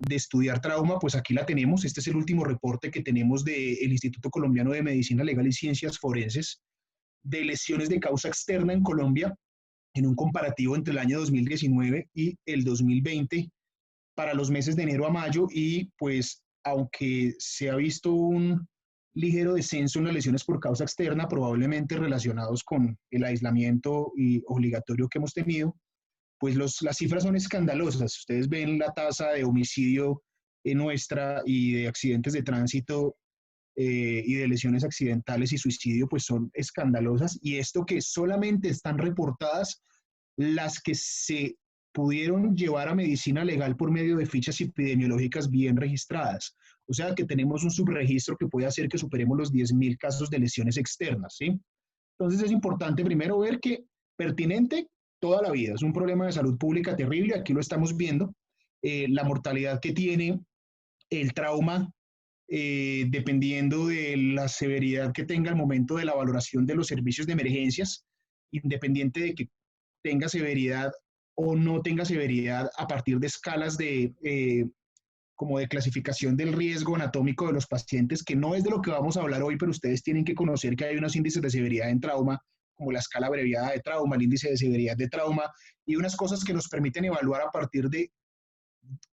de estudiar trauma, pues aquí la tenemos. Este es el último reporte que tenemos del Instituto Colombiano de Medicina Legal y Ciencias Forenses de lesiones de causa externa en Colombia en un comparativo entre el año 2019 y el 2020 para los meses de enero a mayo, y pues aunque se ha visto un ligero descenso en las lesiones por causa externa, probablemente relacionados con el aislamiento y obligatorio que hemos tenido, pues las cifras son escandalosas. Ustedes ven la tasa de homicidio nuestra y de accidentes de tránsito y de lesiones accidentales y suicidio, pues son escandalosas. Y esto que solamente están reportadas las que se pudieron llevar a medicina legal por medio de fichas epidemiológicas bien registradas. O sea que tenemos un subregistro que puede hacer que superemos los 10.000 casos de lesiones externas, ¿sí? Entonces es importante primero ver que pertinente toda la vida, es un problema de salud pública terrible, aquí lo estamos viendo, la mortalidad que tiene el trauma, dependiendo de la severidad que tenga al momento de la valoración de los servicios de emergencias, independiente de que tenga severidad o no tenga severidad a partir de escalas como de clasificación del riesgo anatómico de los pacientes, que no es de lo que vamos a hablar hoy, pero ustedes tienen que conocer que hay unos índices de severidad en trauma, como la escala abreviada de trauma, el índice de severidad de trauma, y unas cosas que nos permiten evaluar a partir de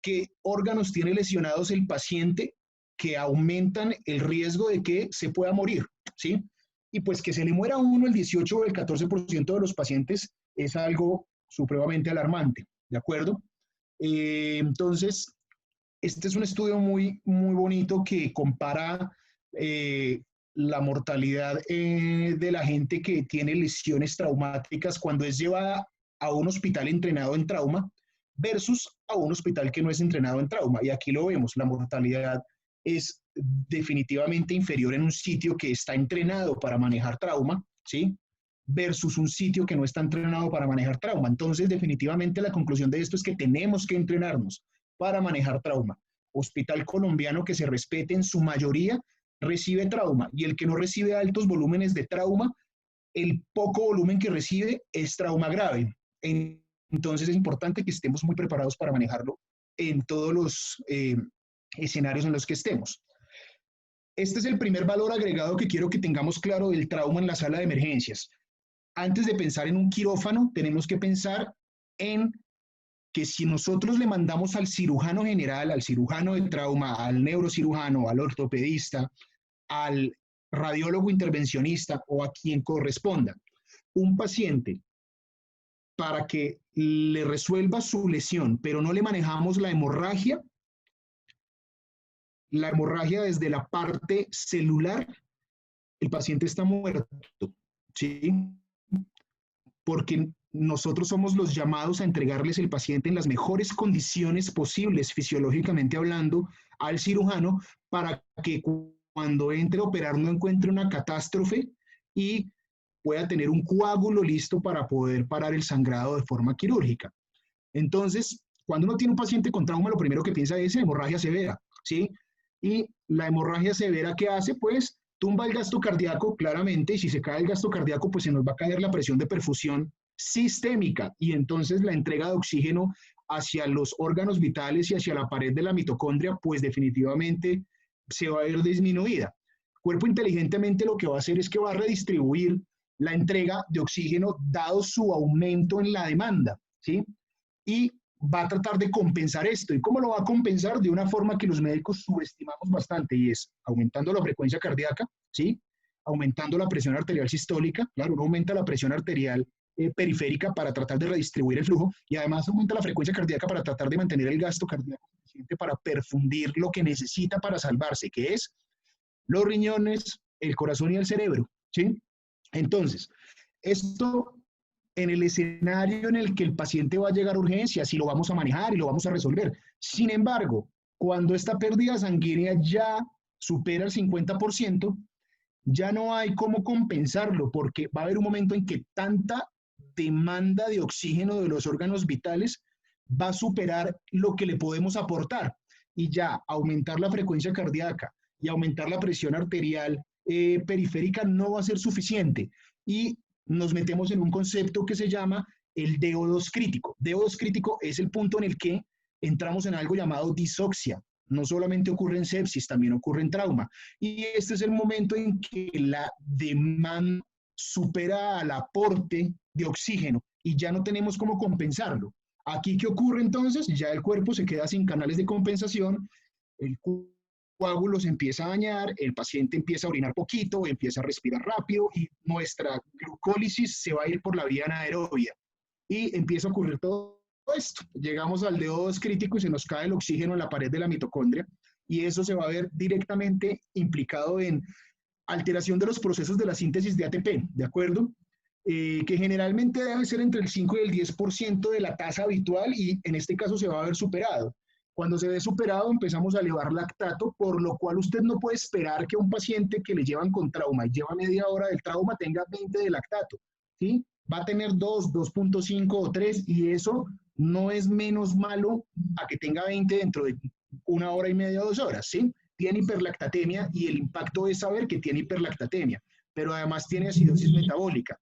qué órganos tiene lesionados el paciente que aumentan el riesgo de que se pueda morir, ¿sí? Y pues que se le muera a uno el 18 o el 14% de los pacientes es algo supremamente alarmante, ¿de acuerdo? Entonces, este es un estudio muy, muy bonito que compara la mortalidad de la gente que tiene lesiones traumáticas cuando es llevada a un hospital entrenado en trauma versus a un hospital que no es entrenado en trauma. Y aquí lo vemos, la mortalidad es definitivamente inferior en un sitio que está entrenado para manejar trauma, ¿sí? Versus un sitio que no está entrenado para manejar trauma. Entonces, definitivamente la conclusión de esto es que tenemos que entrenarnos para manejar trauma. Hospital colombiano que se respete en su mayoría recibe trauma, y el que no recibe altos volúmenes de trauma, el poco volumen que recibe es trauma grave. Entonces es importante que estemos muy preparados para manejarlo en todos los escenarios en los que estemos. Este es el primer valor agregado que quiero que tengamos claro del trauma en la sala de emergencias. Antes de pensar en un quirófano, tenemos que pensar en que si nosotros le mandamos al cirujano general, al cirujano de trauma, al neurocirujano, al ortopedista, al radiólogo intervencionista o a quien corresponda, un paciente para que le resuelva su lesión, pero no le manejamos la hemorragia desde la parte celular, el paciente está muerto, ¿sí? Porque nosotros somos los llamados a entregarles el paciente en las mejores condiciones posibles, fisiológicamente hablando, al cirujano, para que cuando entre a operar no encuentre una catástrofe y pueda tener un coágulo listo para poder parar el sangrado de forma quirúrgica. Entonces, cuando uno tiene un paciente con trauma, lo primero que piensa es hemorragia severa, ¿sí? Y la hemorragia severa, ¿qué hace? Pues tumba el gasto cardíaco, claramente, y si se cae el gasto cardíaco, pues se nos va a caer la presión de perfusión sistémica, y entonces la entrega de oxígeno hacia los órganos vitales y hacia la pared de la mitocondria, pues definitivamente se va a ver disminuida. El cuerpo inteligentemente lo que va a hacer es que va a redistribuir la entrega de oxígeno dado su aumento en la demanda, ¿sí? Y va a tratar de compensar esto. ¿Y cómo lo va a compensar? De una forma que los médicos subestimamos bastante, y es aumentando la frecuencia cardíaca, ¿sí? Aumentando la presión arterial sistólica. Claro, uno aumenta la presión arterial periférica para tratar de redistribuir el flujo, y además aumenta la frecuencia cardíaca para tratar de mantener el gasto cardíaco suficiente para perfundir lo que necesita para salvarse, que es los riñones, el corazón y el cerebro, ¿sí? Entonces, esto en el escenario en el que el paciente va a llegar a urgencias y lo vamos a manejar y lo vamos a resolver. Sin embargo, cuando esta pérdida sanguínea ya supera el 50%, ya no hay cómo compensarlo, porque va a haber un momento en que tanta demanda de oxígeno de los órganos vitales va a superar lo que le podemos aportar, y ya aumentar la frecuencia cardíaca y aumentar la presión arterial periférica no va a ser suficiente, y nos metemos en un concepto que se llama el DO2 crítico. DO2 crítico es el punto en el que entramos en algo llamado disoxia. No solamente ocurre en sepsis, también ocurre en trauma. Y este es el momento en que la demanda supera al aporte de oxígeno y ya no tenemos cómo compensarlo. Aquí, ¿qué ocurre entonces? Ya el cuerpo se queda sin canales de compensación, el coágulo se empieza a dañar, el paciente empieza a orinar poquito, empieza a respirar rápido y nuestra glucólisis se va a ir por la vía anaerobia y empieza a ocurrir todo esto. Llegamos al DO2 crítico y se nos cae el oxígeno en la pared de la mitocondria y eso se va a ver directamente implicado en alteración de los procesos de la síntesis de ATP, ¿de acuerdo? Que generalmente debe ser entre el 5 y el 10% de la tasa habitual y en este caso se va a ver superado. Cuando se ve superado empezamos a elevar lactato, por lo cual usted no puede esperar que un paciente que le llevan con trauma y lleva media hora del trauma tenga 20 de lactato, ¿sí? Va a tener 2, 2.5 o 3 y eso no es menos malo a que tenga 20 dentro de una hora y media o 2 horas, ¿sí? Tiene hiperlactatemia y el impacto es saber que tiene hiperlactatemia, pero además tiene acidosis metabólica.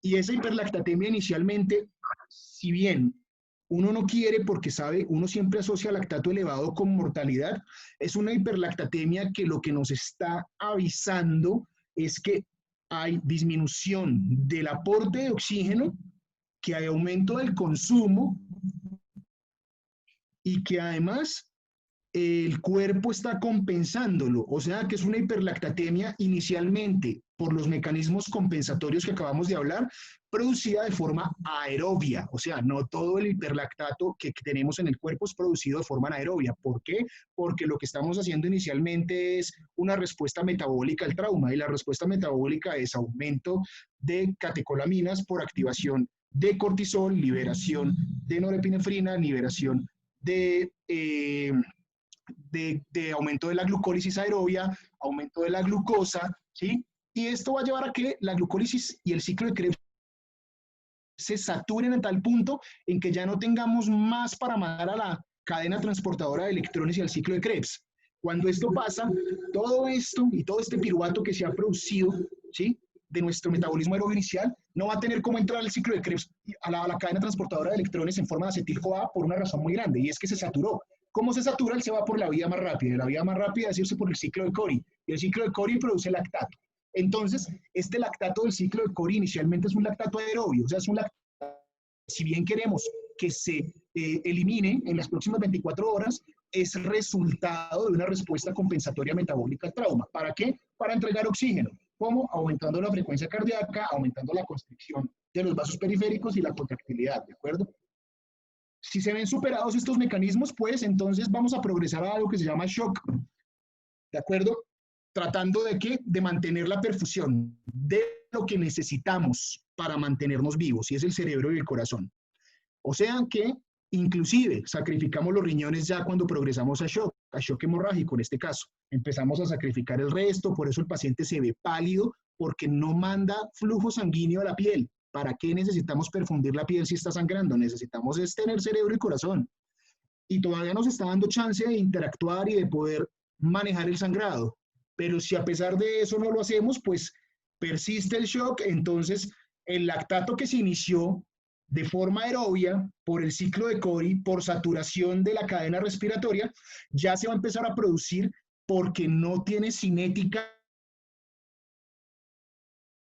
Y esa hiperlactatemia inicialmente, si bien uno no quiere porque sabe, uno siempre asocia lactato elevado con mortalidad, es una hiperlactatemia que lo que nos está avisando es que hay disminución del aporte de oxígeno, que hay aumento del consumo y que además el cuerpo está compensándolo, o sea que es una hiperlactatemia inicialmente por los mecanismos compensatorios que acabamos de hablar, producida de forma aerobia, o sea, no todo el hiperlactato que tenemos en el cuerpo es producido de forma anaerobia. ¿Por qué? Porque lo que estamos haciendo inicialmente es una respuesta metabólica al trauma y la respuesta metabólica es aumento de catecolaminas por activación de cortisol, liberación de norepinefrina, liberación de aumento de la glucólisis aerobia, aumento de la glucosa, ¿sí? Y esto va a llevar a que la glucólisis y el ciclo de Krebs se saturen a tal punto en que ya no tengamos más para mandar a la cadena transportadora de electrones y al ciclo de Krebs. Cuando esto pasa, todo esto y todo este piruvato que se ha producido, ¿sí?, de nuestro metabolismo aerobio inicial, no va a tener cómo entrar al ciclo de Krebs, a la cadena transportadora de electrones en forma de acetil-CoA por una razón muy grande, y es que se saturó. ¿Cómo se satura? Él se va por la vía más rápida. La vía más rápida es irse por el ciclo de Cori. Y el ciclo de Cori produce lactato. Entonces, este lactato del ciclo de Cori inicialmente es un lactato aerobio. O sea, es un lactato, si bien queremos que se elimine en las próximas 24 horas, es resultado de una respuesta compensatoria metabólica al trauma. ¿Para qué? Para entregar oxígeno. ¿Cómo? Aumentando la frecuencia cardíaca, aumentando la constricción de los vasos periféricos y la contractilidad, ¿de acuerdo? Si se ven superados estos mecanismos, pues entonces vamos a progresar a algo que se llama shock, ¿de acuerdo? Tratando de qué? De mantener la perfusión de lo que necesitamos para mantenernos vivos, y es el cerebro y el corazón. O sea que inclusive sacrificamos los riñones ya cuando progresamos a shock hemorrágico en este caso. Empezamos a sacrificar el resto, por eso el paciente se ve pálido, porque no manda flujo sanguíneo a la piel. ¿Para qué necesitamos perfundir la piel si está sangrando? Necesitamos es tener cerebro y corazón. Y todavía nos está dando chance de interactuar y de poder manejar el sangrado. Pero si a pesar de eso no lo hacemos, pues persiste el shock, entonces el lactato que se inició de forma aerobia por el ciclo de Cori, por saturación de la cadena respiratoria, ya se va a empezar a producir porque no tiene cinética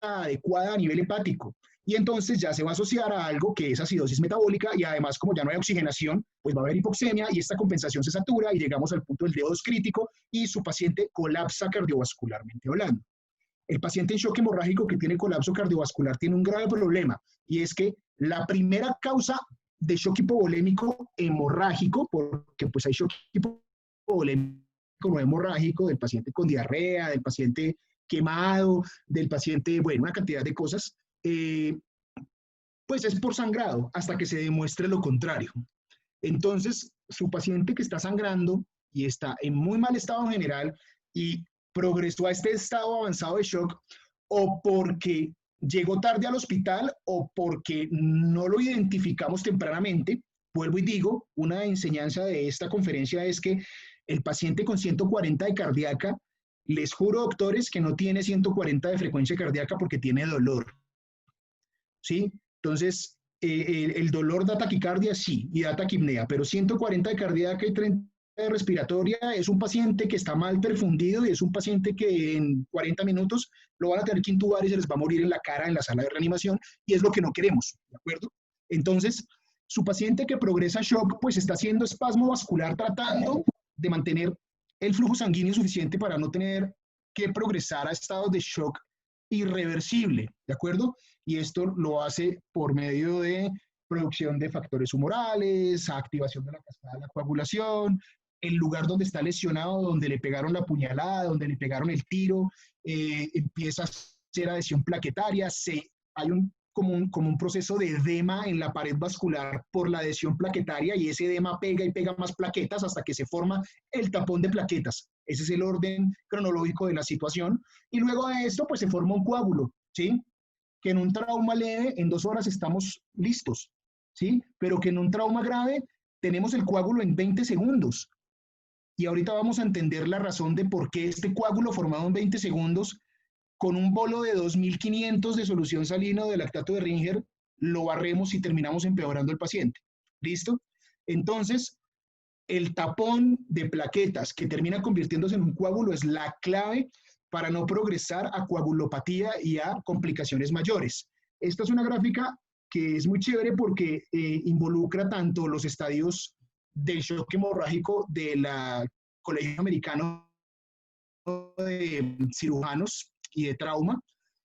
adecuada a nivel hepático. Y entonces ya se va a asociar a algo que es acidosis metabólica y además como ya no hay oxigenación, pues va a haber hipoxemia y esta compensación se satura y llegamos al punto del DO2 crítico y su paciente colapsa cardiovascularmente hablando. El paciente en shock hemorrágico que tiene colapso cardiovascular tiene un grave problema y es que la primera causa de shock hipovolémico hemorrágico, porque pues hay shock hipovolémico no hemorrágico del paciente con diarrea, del paciente quemado, del paciente, bueno, una cantidad de cosas, pues es por sangrado hasta que se demuestre lo contrario. Entonces, su paciente que está sangrando y está en muy mal estado general y progresó a este estado avanzado de shock, o porque llegó tarde al hospital o porque no lo identificamos tempranamente. Vuelvo y digo, una enseñanza de esta conferencia es que el paciente con 140 de cardíaca, les juro, doctores, que no tiene 140 de frecuencia cardíaca porque tiene dolor, ¿sí? Entonces, el dolor da taquicardia, sí, y da taquipnea, pero 140 de cardíaca y 30 de respiratoria es un paciente que está mal perfundido y es un paciente que en 40 minutos lo van a tener que intubar y se les va a morir en la cara en la sala de reanimación y es lo que no queremos, ¿de acuerdo? Entonces, su paciente que progresa a shock, pues está haciendo espasmo vascular tratando de mantener el flujo sanguíneo suficiente para no tener que progresar a estados de shock irreversible, ¿de acuerdo? Y esto lo hace por medio de producción de factores humorales, activación de la cascada de la coagulación, el lugar donde está lesionado, donde le pegaron la puñalada, donde le pegaron el tiro, empieza a ser adhesión plaquetaria, hay como un proceso de edema en la pared vascular por la adhesión plaquetaria y ese edema pega y pega más plaquetas hasta que se forma el tapón de plaquetas. Ese es el orden cronológico de la situación. Y luego de esto, pues se forma un coágulo, ¿sí? Que en un trauma leve, en 2 horas estamos listos, ¿sí? Pero que en un trauma grave tenemos el coágulo en 20 segundos. Y ahorita vamos a entender la razón de por qué este coágulo formado en 20 segundos, con un bolo de 2.500 de solución salina de lactato de Ringer, lo barremos y terminamos empeorando el paciente. ¿Listo? Entonces, el tapón de plaquetas que termina convirtiéndose en un coágulo es la clave para no progresar a coagulopatía y a complicaciones mayores. Esta es una gráfica que es muy chévere porque involucra tanto los estadios del shock hemorrágico del Colegio Americano de Cirujanos y de Trauma,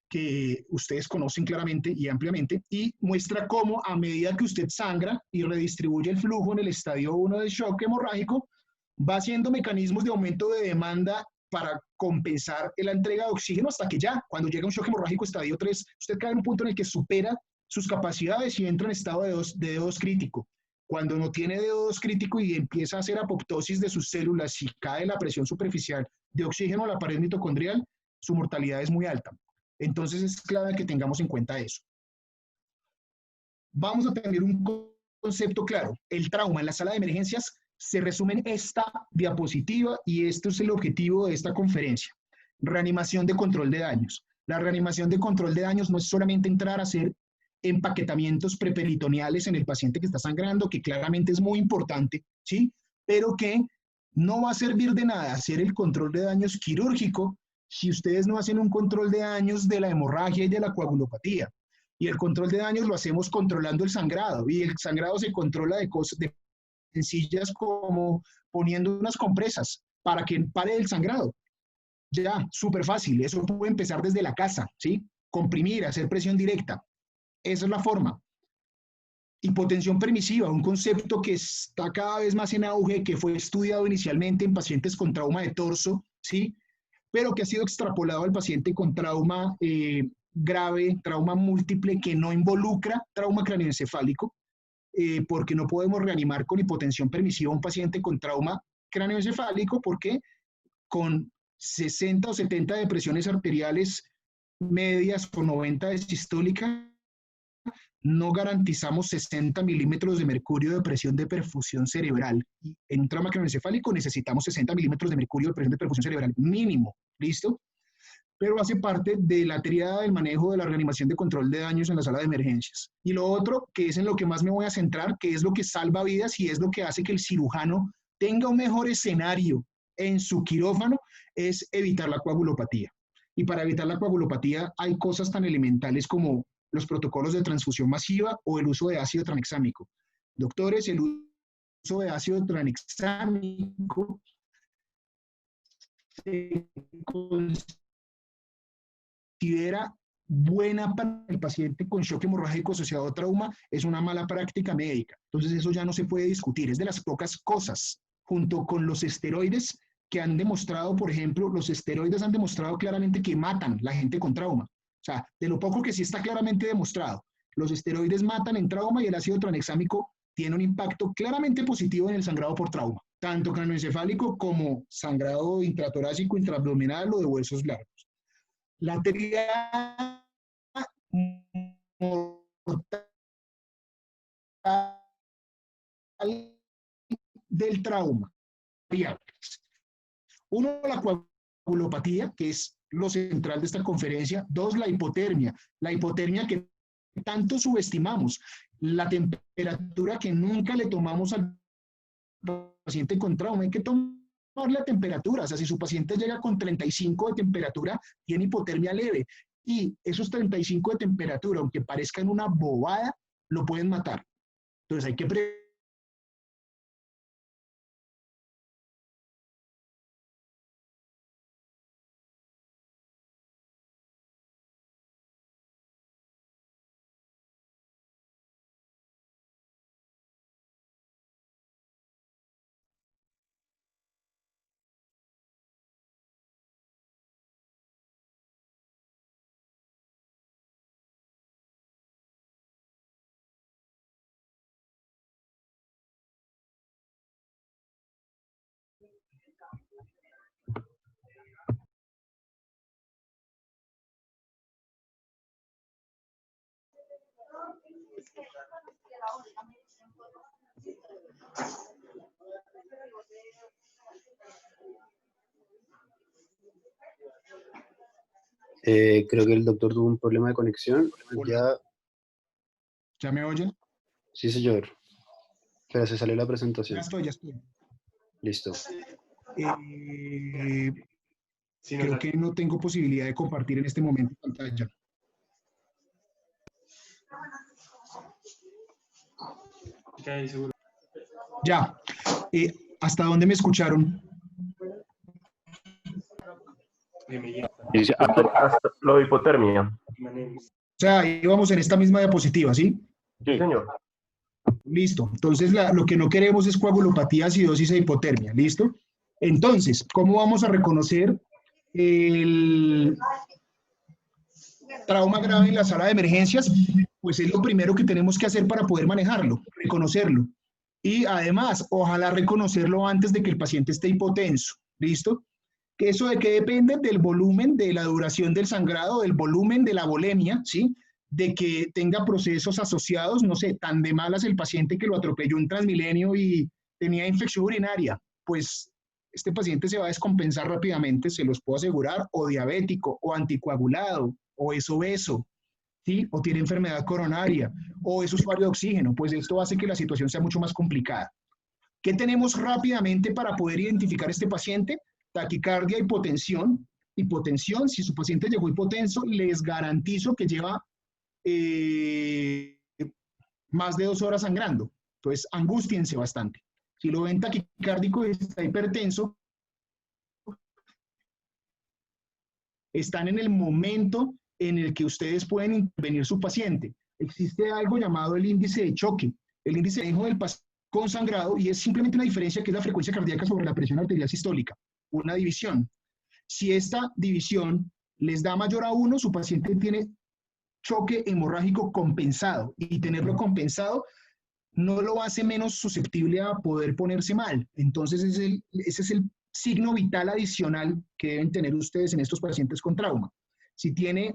que ustedes conocen claramente y ampliamente, y muestra cómo a medida que usted sangra y redistribuye el flujo en el estadio 1 del shock hemorrágico, va haciendo mecanismos de aumento de demanda para compensar la entrega de oxígeno hasta que ya, cuando llega un shock hemorrágico estadio 3, usted cae en un punto en el que supera sus capacidades y entra en estado de D2 crítico. Cuando no tiene D2 crítico y empieza a hacer apoptosis de sus células y cae la presión superficial de oxígeno a la pared mitocondrial, su mortalidad es muy alta. Entonces es clave que tengamos en cuenta eso. Vamos a tener un concepto claro. El trauma en la sala de emergencias se resume en esta diapositiva y esto es el objetivo de esta conferencia. Reanimación de control de daños. La reanimación de control de daños no es solamente entrar a hacer empaquetamientos preperitoneales en el paciente que está sangrando, que claramente es muy importante, ¿sí? Pero que no va a servir de nada hacer el control de daños quirúrgico si ustedes no hacen un control de daños de la hemorragia y de la coagulopatía. Y el control de daños lo hacemos controlando el sangrado, y el sangrado se controla de cosas sencillas como poniendo unas compresas para que pare el sangrado. Ya, súper fácil, eso puede empezar desde la casa, ¿sí? Comprimir, hacer presión directa. Esa es la forma. Hipotensión permisiva, un concepto que está cada vez más en auge, que fue estudiado inicialmente en pacientes con trauma de torso, ¿sí? Pero que ha sido extrapolado al paciente con trauma grave, trauma múltiple, que no involucra trauma cráneoencefálico, porque no podemos reanimar con hipotensión permisiva a un paciente con trauma cráneoencefálico, porque con 60 o 70 de presiones arteriales medias o 90 de sistólica, no garantizamos 60 milímetros de mercurio de presión de perfusión cerebral. Y en un trauma craneoencefálico necesitamos 60 milímetros de mercurio de presión de perfusión cerebral mínimo, ¿listo? Pero hace parte de la triada del manejo de la reanimación de control de daños en la sala de emergencias. Y lo otro, que es en lo que más me voy a centrar, que es lo que salva vidas y es lo que hace que el cirujano tenga un mejor escenario en su quirófano, es evitar la coagulopatía. Y para evitar la coagulopatía hay cosas tan elementales como los protocolos de transfusión masiva o el uso de ácido tranexámico. Doctores, el uso de ácido tranexámico se considera buena para el paciente con shock hemorrágico asociado a trauma, es una mala práctica médica. Entonces eso ya no se puede discutir, es de las pocas cosas, junto con los esteroides que han demostrado, por ejemplo, los esteroides han demostrado claramente que matan la gente con trauma. O sea, de lo poco que sí está claramente demostrado, los esteroides matan en trauma y el ácido tranexámico tiene un impacto claramente positivo en el sangrado por trauma, tanto craneoencefálico como sangrado intratorácico, intraabdominal o de huesos largos. La triada mortal del trauma. Uno, la coagulopatía, que es lo central de esta conferencia. Dos, la hipotermia que tanto subestimamos, La temperatura que nunca le tomamos al paciente con trauma, hay que tomar la temperatura. O sea, si su paciente llega con 35 de temperatura, tiene hipotermia leve. Y esos 35 de temperatura, aunque parezcan una bobada, lo pueden matar. Entonces hay que Creo que el doctor tuvo un problema de conexión. Hola. ¿Ya me oyen? Sí, señor. Pero se salió la Ya presentación. estoy, ya estoy. Listo. Creo que no tengo posibilidad de compartir en este momento pantalla. Okay, seguro. Ya. ¿Hasta dónde me escucharon? Hasta lo de hipotermia. O sea, íbamos en esta misma diapositiva, ¿sí? Sí, señor. Listo. Entonces, lo que no queremos es coagulopatía, acidosis e hipotermia. ¿Listo? Entonces, ¿cómo vamos a reconocer el trauma grave en la sala de emergencias? Pues es lo primero que tenemos que hacer para poder manejarlo, reconocerlo. Y además, ojalá reconocerlo antes de que el paciente esté hipotenso. ¿Listo? Que ¿eso de qué depende? Del volumen, de la duración del sangrado, del volumen de la volemia, ¿sí? De que tenga procesos asociados, no sé, tan de malas el paciente que lo atropelló un Transmilenio y tenía infección urinaria, pues este paciente se va a descompensar rápidamente, se los puedo asegurar, o diabético, o anticoagulado, o es obeso, ¿sí? O tiene enfermedad coronaria, o es usuario de oxígeno, pues esto hace que la situación sea mucho más complicada. ¿Qué tenemos rápidamente para poder identificar a este paciente? Taquicardia, hipotensión. Hipotensión, si su paciente llegó hipotenso, les garantizo que lleva más de 2 horas sangrando. Entonces, angústiense bastante. Si lo ven taquicárdico y está hipertenso, están en el momento en el que ustedes pueden intervenir su paciente. Existe algo llamado el índice de choque, el índice de manejo del paciente con sangrado, y es simplemente una diferencia que es la frecuencia cardíaca sobre la presión arterial sistólica, una división. Si esta división les da mayor a 1, su paciente tiene choque hemorrágico compensado, y tenerlo compensado no lo hace menos susceptible a poder ponerse mal. Entonces, ese es el signo vital adicional que deben tener ustedes en estos pacientes con trauma. Si tiene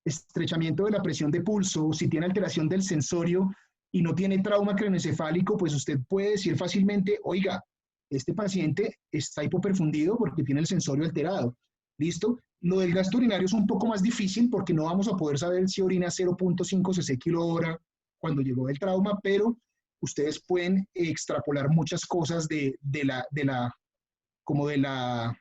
estrechamiento de la presión de pulso, si tiene alteración del sensorio y no tiene trauma craneoencefálico, pues usted puede decir fácilmente, oiga, este paciente está hipoperfundido porque tiene el sensorio alterado. ¿Listo? Lo del gasto urinario es un poco más difícil porque no vamos a poder saber si orina 0.5 cc kilo hora cuando llegó el trauma, pero ustedes pueden extrapolar muchas cosas como de la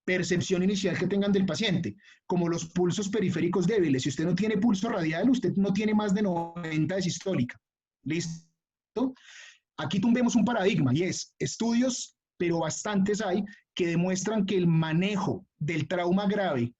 percepción inicial que tengan del paciente, como los pulsos periféricos débiles. Si usted no tiene pulso radial, usted no tiene más de 90 de sistólica. ¿Listo? Aquí tumbemos un paradigma y es estudios, pero bastantes hay, que demuestran que el manejo del trauma grave,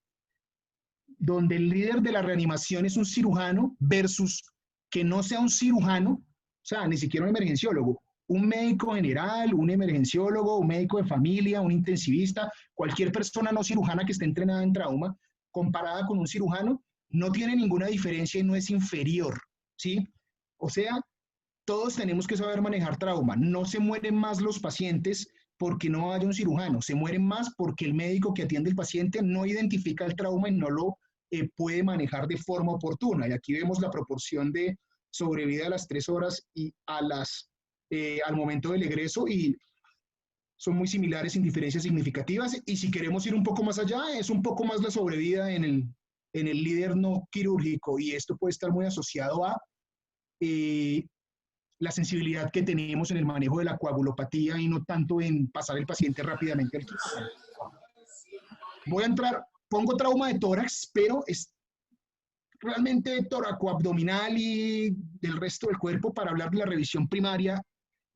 donde el líder de la reanimación es un cirujano versus que no sea un cirujano, o sea, ni siquiera un emergenciólogo, un médico general, un emergenciólogo, un médico de familia, un intensivista, cualquier persona no cirujana que esté entrenada en trauma, comparada con un cirujano, no tiene ninguna diferencia y no es inferior, ¿sí? O sea, todos tenemos que saber manejar trauma. No se mueren más los pacientes porque no haya un cirujano, se mueren más porque el médico que atiende al paciente no identifica el trauma y no lo puede manejar de forma oportuna. Y aquí vemos la proporción de sobrevida a las 3 horas y al momento del egreso, y son muy similares sin diferencias significativas. Y si queremos ir un poco más allá, es un poco más la sobrevida en el líder no quirúrgico, y esto puede estar muy asociado a la sensibilidad que tenemos en el manejo de la coagulopatía y no tanto en pasar el paciente rápidamente al quirófano. Voy a entrar, pongo trauma de tórax, pero es realmente toracoabdominal y del resto del cuerpo para hablar de la revisión primaria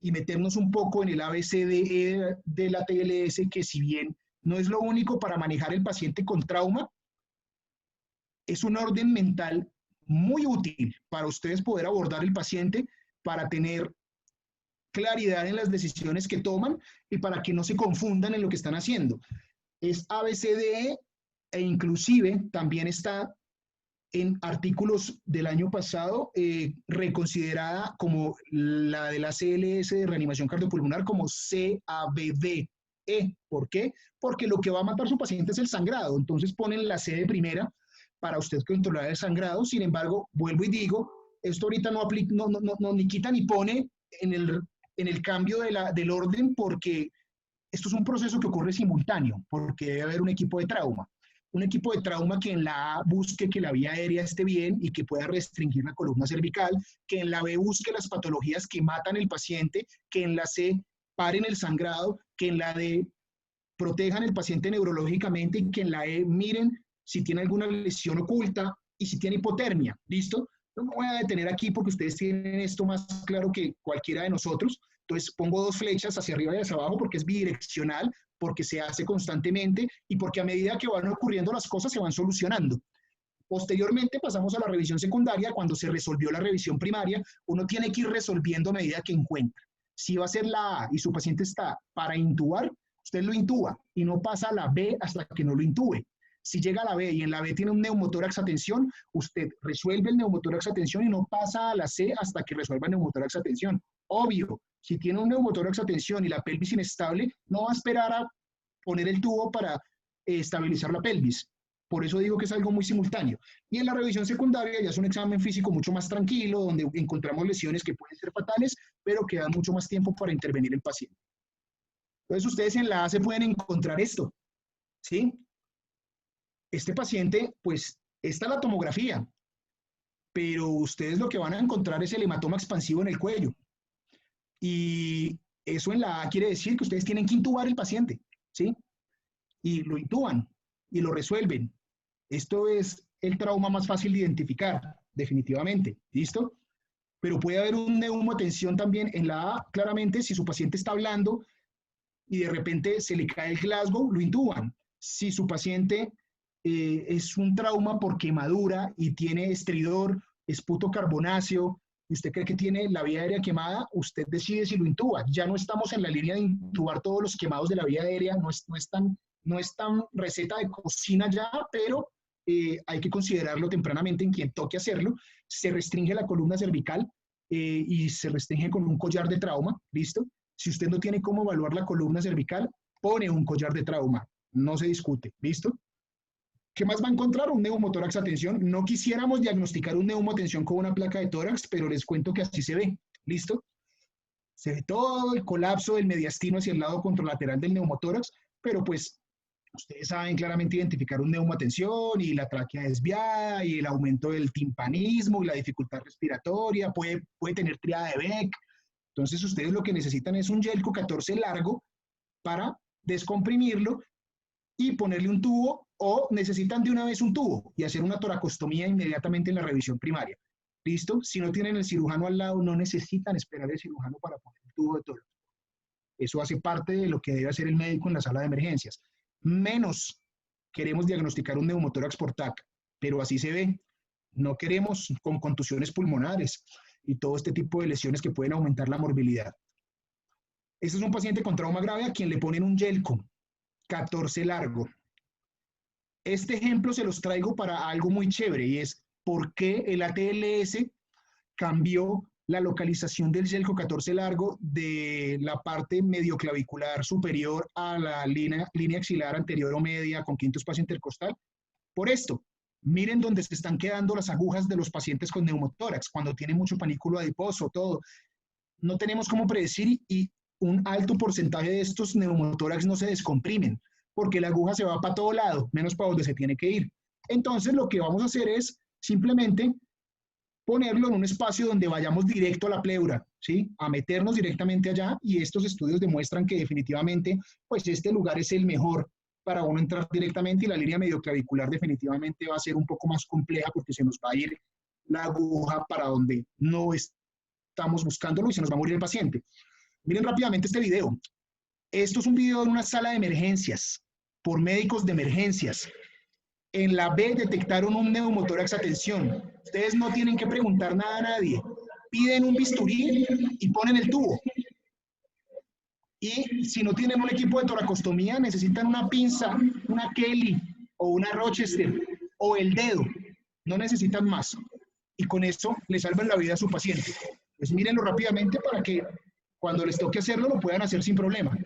y meternos un poco en el ABCDE de la TLS, que si bien no es lo único para manejar el paciente con trauma, es un orden mental muy útil para ustedes poder abordar el paciente, para tener claridad en las decisiones que toman y para que no se confundan en lo que están haciendo. Es ABCDE e inclusive también está en artículos del año pasado reconsiderada como la de la CLS de reanimación cardiopulmonar como CABDE. ¿Por qué? Porque lo que va a matar a su paciente es el sangrado. Entonces ponen la C de primera para usted controlar el sangrado. Sin embargo, vuelvo y digo, esto ahorita no aplica, ni quita ni pone en el cambio del orden, porque esto es un proceso que ocurre simultáneo, porque debe haber un equipo de trauma. Un equipo de trauma que en la A busque que la vía aérea esté bien y que pueda restringir la columna cervical, que en la B busque las patologías que matan al paciente, que en la C paren el sangrado, que en la D protejan al paciente neurológicamente y que en la E miren si tiene alguna lesión oculta y si tiene hipotermia. ¿Listo? No me voy a detener aquí porque ustedes tienen esto más claro que cualquiera de nosotros. Entonces pongo dos flechas hacia arriba y hacia abajo porque es bidireccional, porque se hace constantemente y porque a medida que van ocurriendo las cosas se van solucionando. Posteriormente pasamos a la revisión secundaria. Cuando se resolvió la revisión primaria, uno tiene que ir resolviendo a medida que encuentra. Si va a ser la A y su paciente está para intubar, usted lo intuba y no pasa a la B hasta que no lo intube. Si llega a la B y en la B tiene un neumotórax a tensión, usted resuelve el neumotórax a tensión y no pasa a la C hasta que resuelva el neumotórax a tensión. Obvio, si tiene un neumotórax a tensión y la pelvis inestable, no va a esperar a poner el tubo para estabilizar la pelvis. Por eso digo que es algo muy simultáneo. Y en la revisión secundaria ya es un examen físico mucho más tranquilo, donde encontramos lesiones que pueden ser fatales, pero que dan mucho más tiempo para intervenir el paciente. Entonces ustedes en la A se pueden encontrar esto, ¿sí? Este paciente, pues, esta es la tomografía, pero ustedes lo que van a encontrar es el hematoma expansivo en el cuello. Y eso en la A quiere decir que ustedes tienen que intubar el paciente, ¿sí? Y lo intuban y lo resuelven. Esto es el trauma más fácil de identificar, definitivamente, ¿listo? Pero puede haber un neumotensión también en la A, claramente, si su paciente está hablando y de repente se le cae el Glasgow, lo intuban. Si su paciente es un trauma por quemadura y tiene estridor, esputo carbonáceo, y usted cree que tiene la vía aérea quemada, usted decide si lo intuba. Ya no estamos en la línea de intubar todos los quemados de la vía aérea, no es tan receta de cocina ya, pero hay que considerarlo tempranamente en quien toque hacerlo. Se restringe la columna cervical y se restringe con un collar de trauma, ¿listo? Si usted no tiene cómo evaluar la columna cervical, pone un collar de trauma, no se discute, ¿listo? ¿Qué más va a encontrar? Un neumotórax a tensión. No quisiéramos diagnosticar un neumotensión con una placa de tórax, pero les cuento que así se ve. ¿Listo? Se ve todo el colapso del mediastino hacia el lado contralateral del neumotórax, pero pues ustedes saben claramente identificar un neumotensión y la tráquea desviada y el aumento del timpanismo y la dificultad respiratoria. Puede tener triada de Beck. Entonces ustedes lo que necesitan es un Yelco 14 largo para descomprimirlo y ponerle un tubo, o necesitan de una vez un tubo y hacer una toracostomía inmediatamente en la revisión primaria. ¿Listo? Si no tienen el cirujano al lado, no necesitan esperar al cirujano para poner el tubo de tórax. Eso hace parte de lo que debe hacer el médico en la sala de emergencias. Menos queremos diagnosticar un neumotórax por TAC, pero así se ve. No queremos con contusiones pulmonares y todo este tipo de lesiones que pueden aumentar la morbilidad. Este es un paciente con trauma grave a quien le ponen un Yelco 14 largo. Este ejemplo se los traigo para algo muy chévere y es por qué el ATLS cambió la localización del Yelco 14 largo de la parte medioclavicular superior a la línea axilar anterior o media con quinto espacio intercostal. Por esto, miren dónde se están quedando las agujas de los pacientes con neumotórax, cuando tienen mucho panículo adiposo, todo. No tenemos cómo predecir y un alto porcentaje de estos neumotórax no se descomprimen, porque la aguja se va para todo lado, menos para donde se tiene que ir. Entonces, lo que vamos a hacer es simplemente ponerlo en un espacio donde vayamos directo a la pleura, ¿sí? A meternos directamente allá, y estos estudios demuestran que definitivamente, pues este lugar es el mejor para uno entrar directamente, y la línea medioclavicular definitivamente va a ser un poco más compleja porque se nos va a ir la aguja para donde no estamos buscándolo y se nos va a morir el paciente. Miren rápidamente este video. Esto es un video de una sala de emergencias por médicos de emergencias. En la B detectaron un neumotórax a tensión. Ustedes no tienen que preguntar nada a nadie. Piden un bisturí y ponen el tubo. Y si no tienen un equipo de toracostomía, necesitan una pinza, una Kelly o una Rochester o el dedo. No necesitan más. Y con eso le salvan la vida a su paciente. Pues mírenlo rápidamente para que cuando les toque hacerlo lo puedan hacer sin problema.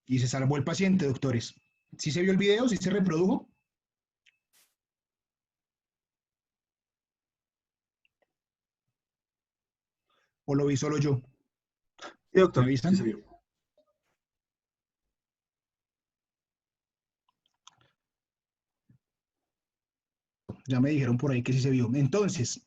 Y se salvó el paciente, doctores. ¿Sí se vio el video? ¿Sí se reprodujo? ¿O lo vi solo yo? Sí, doctor. ¿Me avisan? Sí se vio. Ya me dijeron por ahí que sí se vio. Entonces,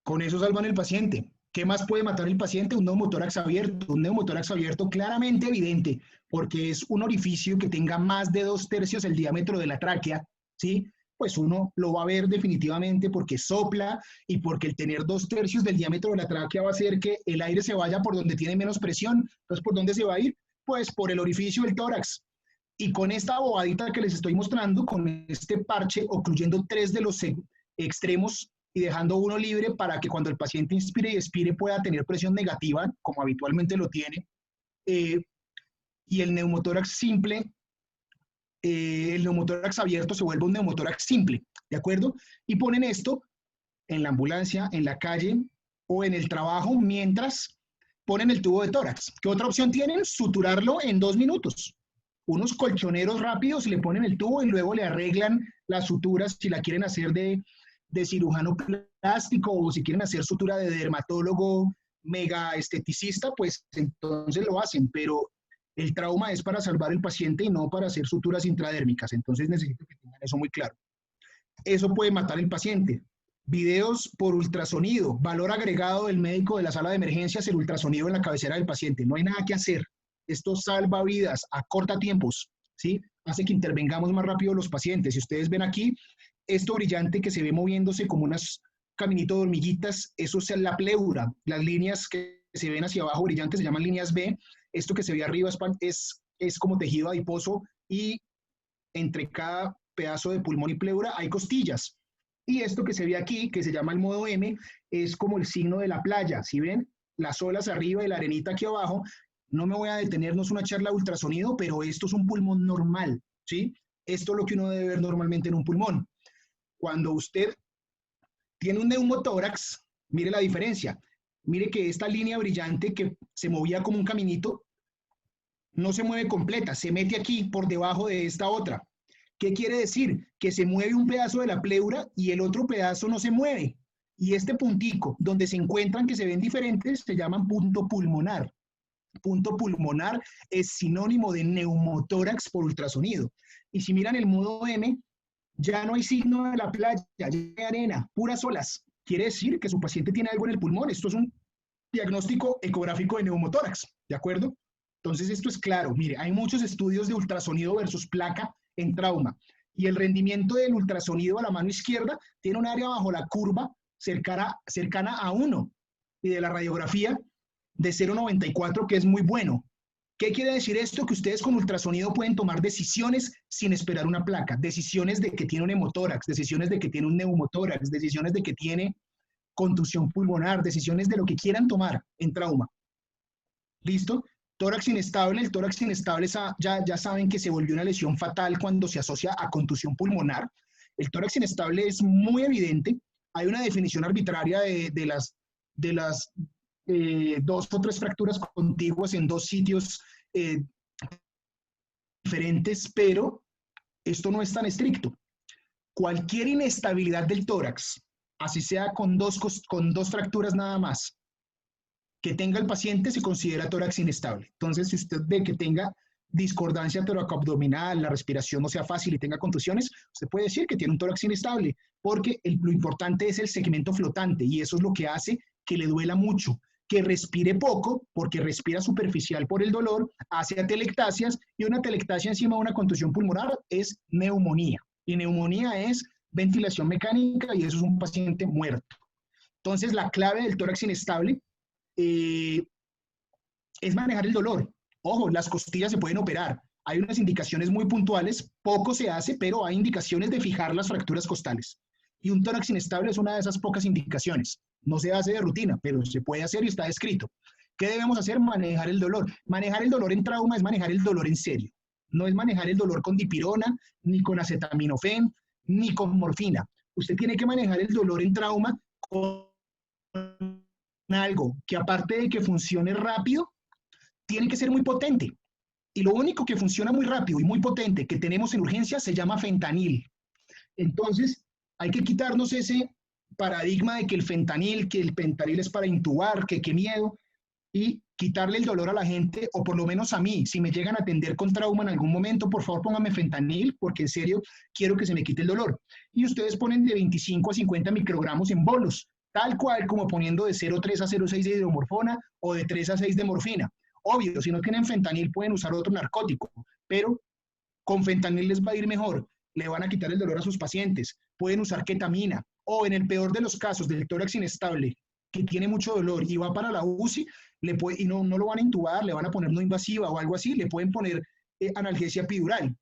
con eso salvan el paciente. ¿Qué más puede matar el paciente? Un neumotórax abierto. Un neumotórax abierto claramente evidente, porque es un orificio que tenga más de 2/3 el diámetro de la tráquea, ¿sí? Pues uno lo va a ver definitivamente porque sopla y porque el tener 2/3 del diámetro de la tráquea va a hacer que el aire se vaya por donde tiene menos presión. Entonces, ¿por dónde se va a ir? Pues por el orificio del tórax. Y con esta bobadita que les estoy mostrando, con este parche, ocluyendo 3 de los extremos y dejando uno libre para que cuando el paciente inspire y expire pueda tener presión negativa, como habitualmente lo tiene, y el neumotórax simple, el neumotórax abierto se vuelve un neumotórax simple, ¿de acuerdo? Y ponen esto en la ambulancia, en la calle o en el trabajo mientras ponen el tubo de tórax. ¿Qué otra opción tienen? Suturarlo en 2 minutos. Unos colchoneros rápidos, le ponen el tubo y luego le arreglan las suturas si la quieren hacer de cirujano plástico o si quieren hacer sutura de dermatólogo mega esteticista, pues entonces lo hacen, pero el trauma es para salvar al paciente y no para hacer suturas intradérmicas, entonces necesito que tengan eso muy claro. Eso puede matar al paciente. Videos por ultrasonido, valor agregado del médico de la sala de emergencias, el ultrasonido en la cabecera del paciente. No hay nada que hacer. Esto salva vidas, acorta tiempos, ¿sí? Hace que intervengamos más rápido los pacientes. Si ustedes ven aquí, esto brillante que se ve moviéndose como unas caminito de hormiguitas, eso es la pleura. Las líneas que se ven hacia abajo brillantes se llaman líneas B. Esto que se ve arriba es como tejido adiposo y entre cada pedazo de pulmón y pleura hay costillas. Y esto que se ve aquí, que se llama el modo M, es como el signo de la playa. Si ven las olas arriba y la arenita aquí abajo, no me voy a detener, no es una charla de ultrasonido, pero esto es un pulmón normal, ¿sí? Esto es lo que uno debe ver normalmente en un pulmón. Cuando usted tiene un neumotórax, mire la diferencia. Mire que esta línea brillante que se movía como un caminito, no se mueve completa, se mete aquí por debajo de esta otra. ¿Qué quiere decir? Que se mueve un pedazo de la pleura y el otro pedazo no se mueve. Y este puntico, donde se encuentran que se ven diferentes, se llaman punto pulmonar. Punto pulmonar es sinónimo de neumotórax por ultrasonido. Y si miran el modo M, ya no hay signo de la playa, ya hay arena, puras olas. Quiere decir que su paciente tiene algo en el pulmón. Esto es un diagnóstico ecográfico de neumotórax, ¿de acuerdo? Entonces esto es claro. Mire, hay muchos estudios de ultrasonido versus placa en trauma. Y el rendimiento del ultrasonido a la mano izquierda tiene un área bajo la curva cercana a 1 y de la radiografía de 0,94, que es muy bueno. ¿Qué quiere decir esto? Que ustedes con ultrasonido pueden tomar decisiones sin esperar una placa, decisiones de que tiene un hemotórax, decisiones de que tiene un neumotórax, decisiones de que tiene contusión pulmonar, decisiones de lo que quieran tomar en trauma. ¿Listo? Tórax inestable, el tórax inestable ya saben que se volvió una lesión fatal cuando se asocia a contusión pulmonar. El tórax inestable es muy evidente. Hay una definición arbitraria de las 2 o 3 fracturas contiguas en 2 sitios diferentes, pero esto no es tan estricto. Cualquier inestabilidad del tórax, así sea con dos fracturas nada más, que tenga el paciente se considera tórax inestable. Entonces, si usted ve que tenga discordancia toracoabdominal, la respiración no sea fácil y tenga contusiones, usted puede decir que tiene un tórax inestable, porque lo importante es el segmento flotante y eso es lo que hace que le duela mucho, que respire poco, porque respira superficial por el dolor, hace atelectasias y una atelectasia encima de una contusión pulmonar es neumonía. Y neumonía es ventilación mecánica y eso es un paciente muerto. Entonces, la clave del tórax inestable es manejar el dolor. Ojo, las costillas se pueden operar. Hay unas indicaciones muy puntuales, poco se hace, pero hay indicaciones de fijar las fracturas costales. Y un tórax inestable es una de esas pocas indicaciones. No se hace de rutina, pero se puede hacer y está descrito. ¿Qué debemos hacer? Manejar el dolor. Manejar el dolor en trauma es manejar el dolor en serio. No es manejar el dolor con dipirona, ni con acetaminofén, ni con morfina. Usted tiene que manejar el dolor en trauma con algo que aparte de que funcione rápido, tiene que ser muy potente. Y lo único que funciona muy rápido y muy potente que tenemos en urgencia se llama fentanil. Entonces, hay que quitarnos ese paradigma de que el pentanil es para intubar, que qué miedo, y quitarle el dolor a la gente, o por lo menos a mí, si me llegan a atender con trauma en algún momento, por favor pónganme fentanil, porque en serio quiero que se me quite el dolor. Y ustedes ponen de 25 a 50 microgramos en bolos, tal cual como poniendo de 0,3 a 0,6 de hidromorfona o de 3 a 6 de morfina. Obvio, si no tienen fentanil pueden usar otro narcótico, pero con fentanil les va a ir mejor. Le van a quitar el dolor a sus pacientes. Pueden usar ketamina o en el peor de los casos del tórax inestable que tiene mucho dolor y va para la UCI y no lo van a intubar, le van a poner no invasiva o algo así, le pueden poner analgesia epidural,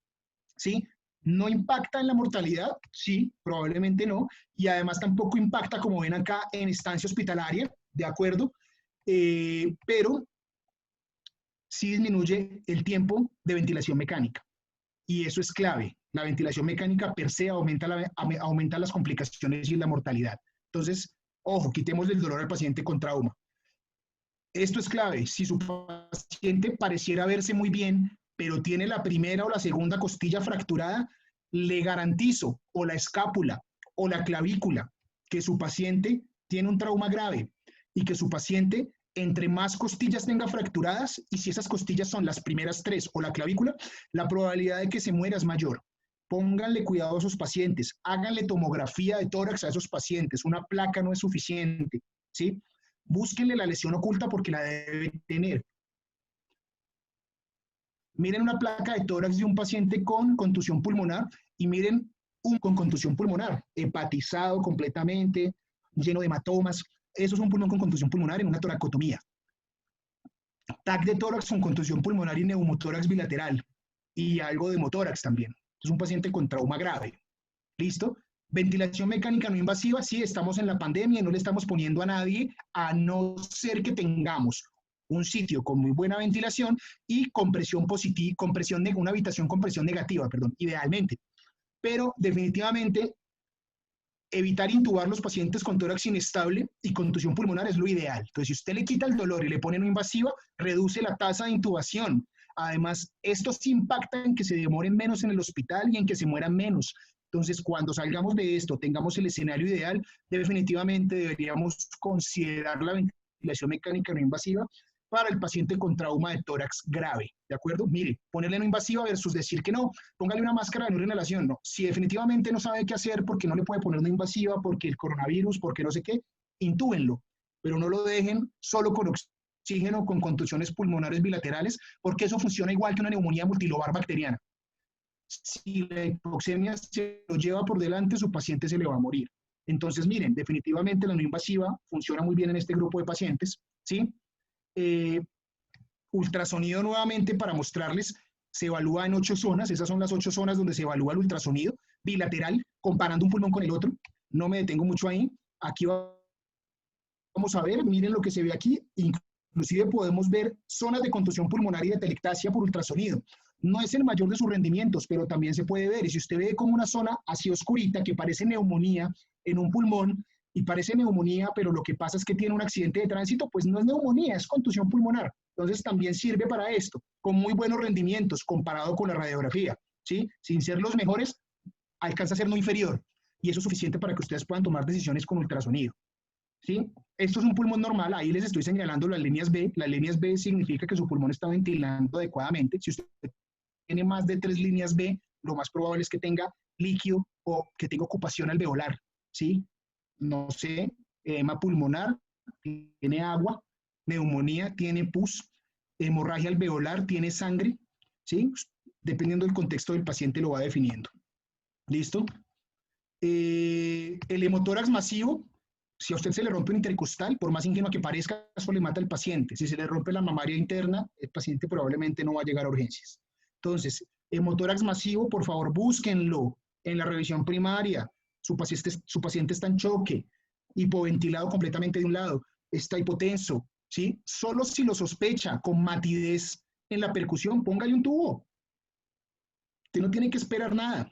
¿sí? ¿No impacta en la mortalidad? Sí, probablemente no. Y además tampoco impacta, como ven acá, en estancia hospitalaria, ¿de acuerdo? Pero sí disminuye el tiempo de ventilación mecánica. Y eso es clave. La ventilación mecánica per se aumenta las complicaciones y la mortalidad. Entonces, ojo, quitemos el dolor al paciente con trauma. Esto es clave. Si su paciente pareciera verse muy bien, pero tiene la primera o la segunda costilla fracturada, le garantizo, o la escápula o la clavícula, que su paciente tiene un trauma grave y que su paciente, entre más costillas tenga fracturadas, y si esas costillas son las primeras 3 o la clavícula, la probabilidad de que se muera es mayor. Pónganle cuidado a sus pacientes, háganle tomografía de tórax a esos pacientes, una placa no es suficiente, ¿sí? Búsquenle la lesión oculta porque la debe tener. Miren una placa de tórax de un paciente con contusión pulmonar y miren con contusión pulmonar, hepatizado completamente, lleno de hematomas. Eso es un pulmón con contusión pulmonar en una toracotomía. TAC de tórax con contusión pulmonar y neumotórax bilateral y algo de hemotórax también. Es un paciente con trauma grave. ¿Listo? Ventilación mecánica no invasiva, sí, estamos en la pandemia y no le estamos poniendo a nadie, a no ser que tengamos un sitio con muy buena ventilación y compresión positiva, una habitación con presión negativa, perdón, idealmente. Pero definitivamente evitar intubar los pacientes con tórax inestable y contusión pulmonar es lo ideal. Entonces, si usted le quita el dolor y le pone no invasiva, reduce la tasa de intubación. Además, esto sí impacta en que se demoren menos en el hospital y en que se mueran menos. Entonces, cuando salgamos de esto, tengamos el escenario ideal, definitivamente deberíamos considerar la ventilación mecánica no invasiva para el paciente con trauma de tórax grave, ¿de acuerdo? Mire, ponerle no invasiva versus decir que no, póngale una máscara de no inhalación, no. Si definitivamente no sabe qué hacer porque no le puede poner no invasiva, porque el coronavirus, porque no sé qué, intúbenlo, pero no lo dejen solo con oxígeno, con contusiones pulmonares bilaterales, porque eso funciona igual que una neumonía multilobar bacteriana. Si la hipoxemia se lo lleva por delante, su paciente se le va a morir. Entonces, miren, definitivamente la no invasiva funciona muy bien en este grupo de pacientes, ¿sí? Ultrasonido nuevamente para mostrarles, se evalúa en 8 zonas, esas son las 8 zonas donde se evalúa el ultrasonido bilateral, comparando un pulmón con el otro. No me detengo mucho ahí. Aquí vamos a ver, miren lo que se ve aquí, Inclusive podemos ver zonas de contusión pulmonar y de telectasia por ultrasonido. No es el mayor de sus rendimientos, pero también se puede ver. Y si usted ve como una zona así oscurita que parece neumonía en un pulmón, y parece neumonía, pero lo que pasa es que tiene un accidente de tránsito, pues no es neumonía, es contusión pulmonar. Entonces también sirve para esto, con muy buenos rendimientos comparado con la radiografía, ¿sí? Sin ser los mejores, alcanza a ser no inferior. Y eso es suficiente para que ustedes puedan tomar decisiones con ultrasonido, ¿sí? Esto es un pulmón normal, ahí les estoy señalando las líneas B. Las líneas B significa que su pulmón está ventilando adecuadamente. Si usted tiene más de 3 líneas B, lo más probable es que tenga líquido o que tenga ocupación alveolar, ¿sí? No sé, edema pulmonar, tiene agua, neumonía, tiene pus, hemorragia alveolar, tiene sangre, ¿sí? Dependiendo del contexto del paciente lo va definiendo. ¿Listo? El hemotórax masivo, si a usted se le rompe un intercostal, por más ingenuo que parezca, eso le mata al paciente. Si se le rompe la mamaria interna, el paciente probablemente no va a llegar a urgencias. Entonces, hemotórax masivo, por favor, búsquenlo en la revisión primaria. Su paciente está en choque, hipoventilado completamente de un lado, está hipotenso, ¿sí? Solo si lo sospecha con matidez en la percusión, póngale un tubo. Usted no tiene que esperar nada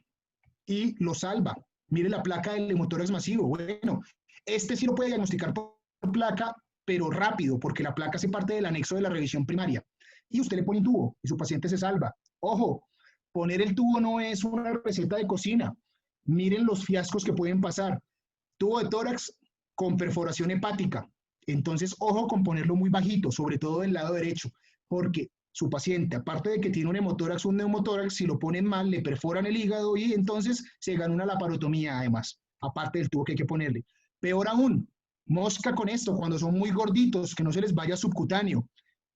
y lo salva. Mire la placa del hemotórax masivo. Bueno, este sí lo puede diagnosticar por placa, pero rápido, porque la placa hace parte del anexo de la revisión primaria. Y usted le pone un tubo y su paciente se salva. Ojo, poner el tubo no es una receta de cocina. Miren los fiascos que pueden pasar. Tubo de tórax con perforación hepática. Entonces, ojo con ponerlo muy bajito, sobre todo del lado derecho, porque su paciente, aparte de que tiene un hemotórax, un neumotórax, si lo ponen mal, le perforan el hígado y entonces se gana una laparotomía además, aparte del tubo que hay que ponerle. Peor aún, mosca con esto, cuando son muy gorditos, que no se les vaya subcutáneo.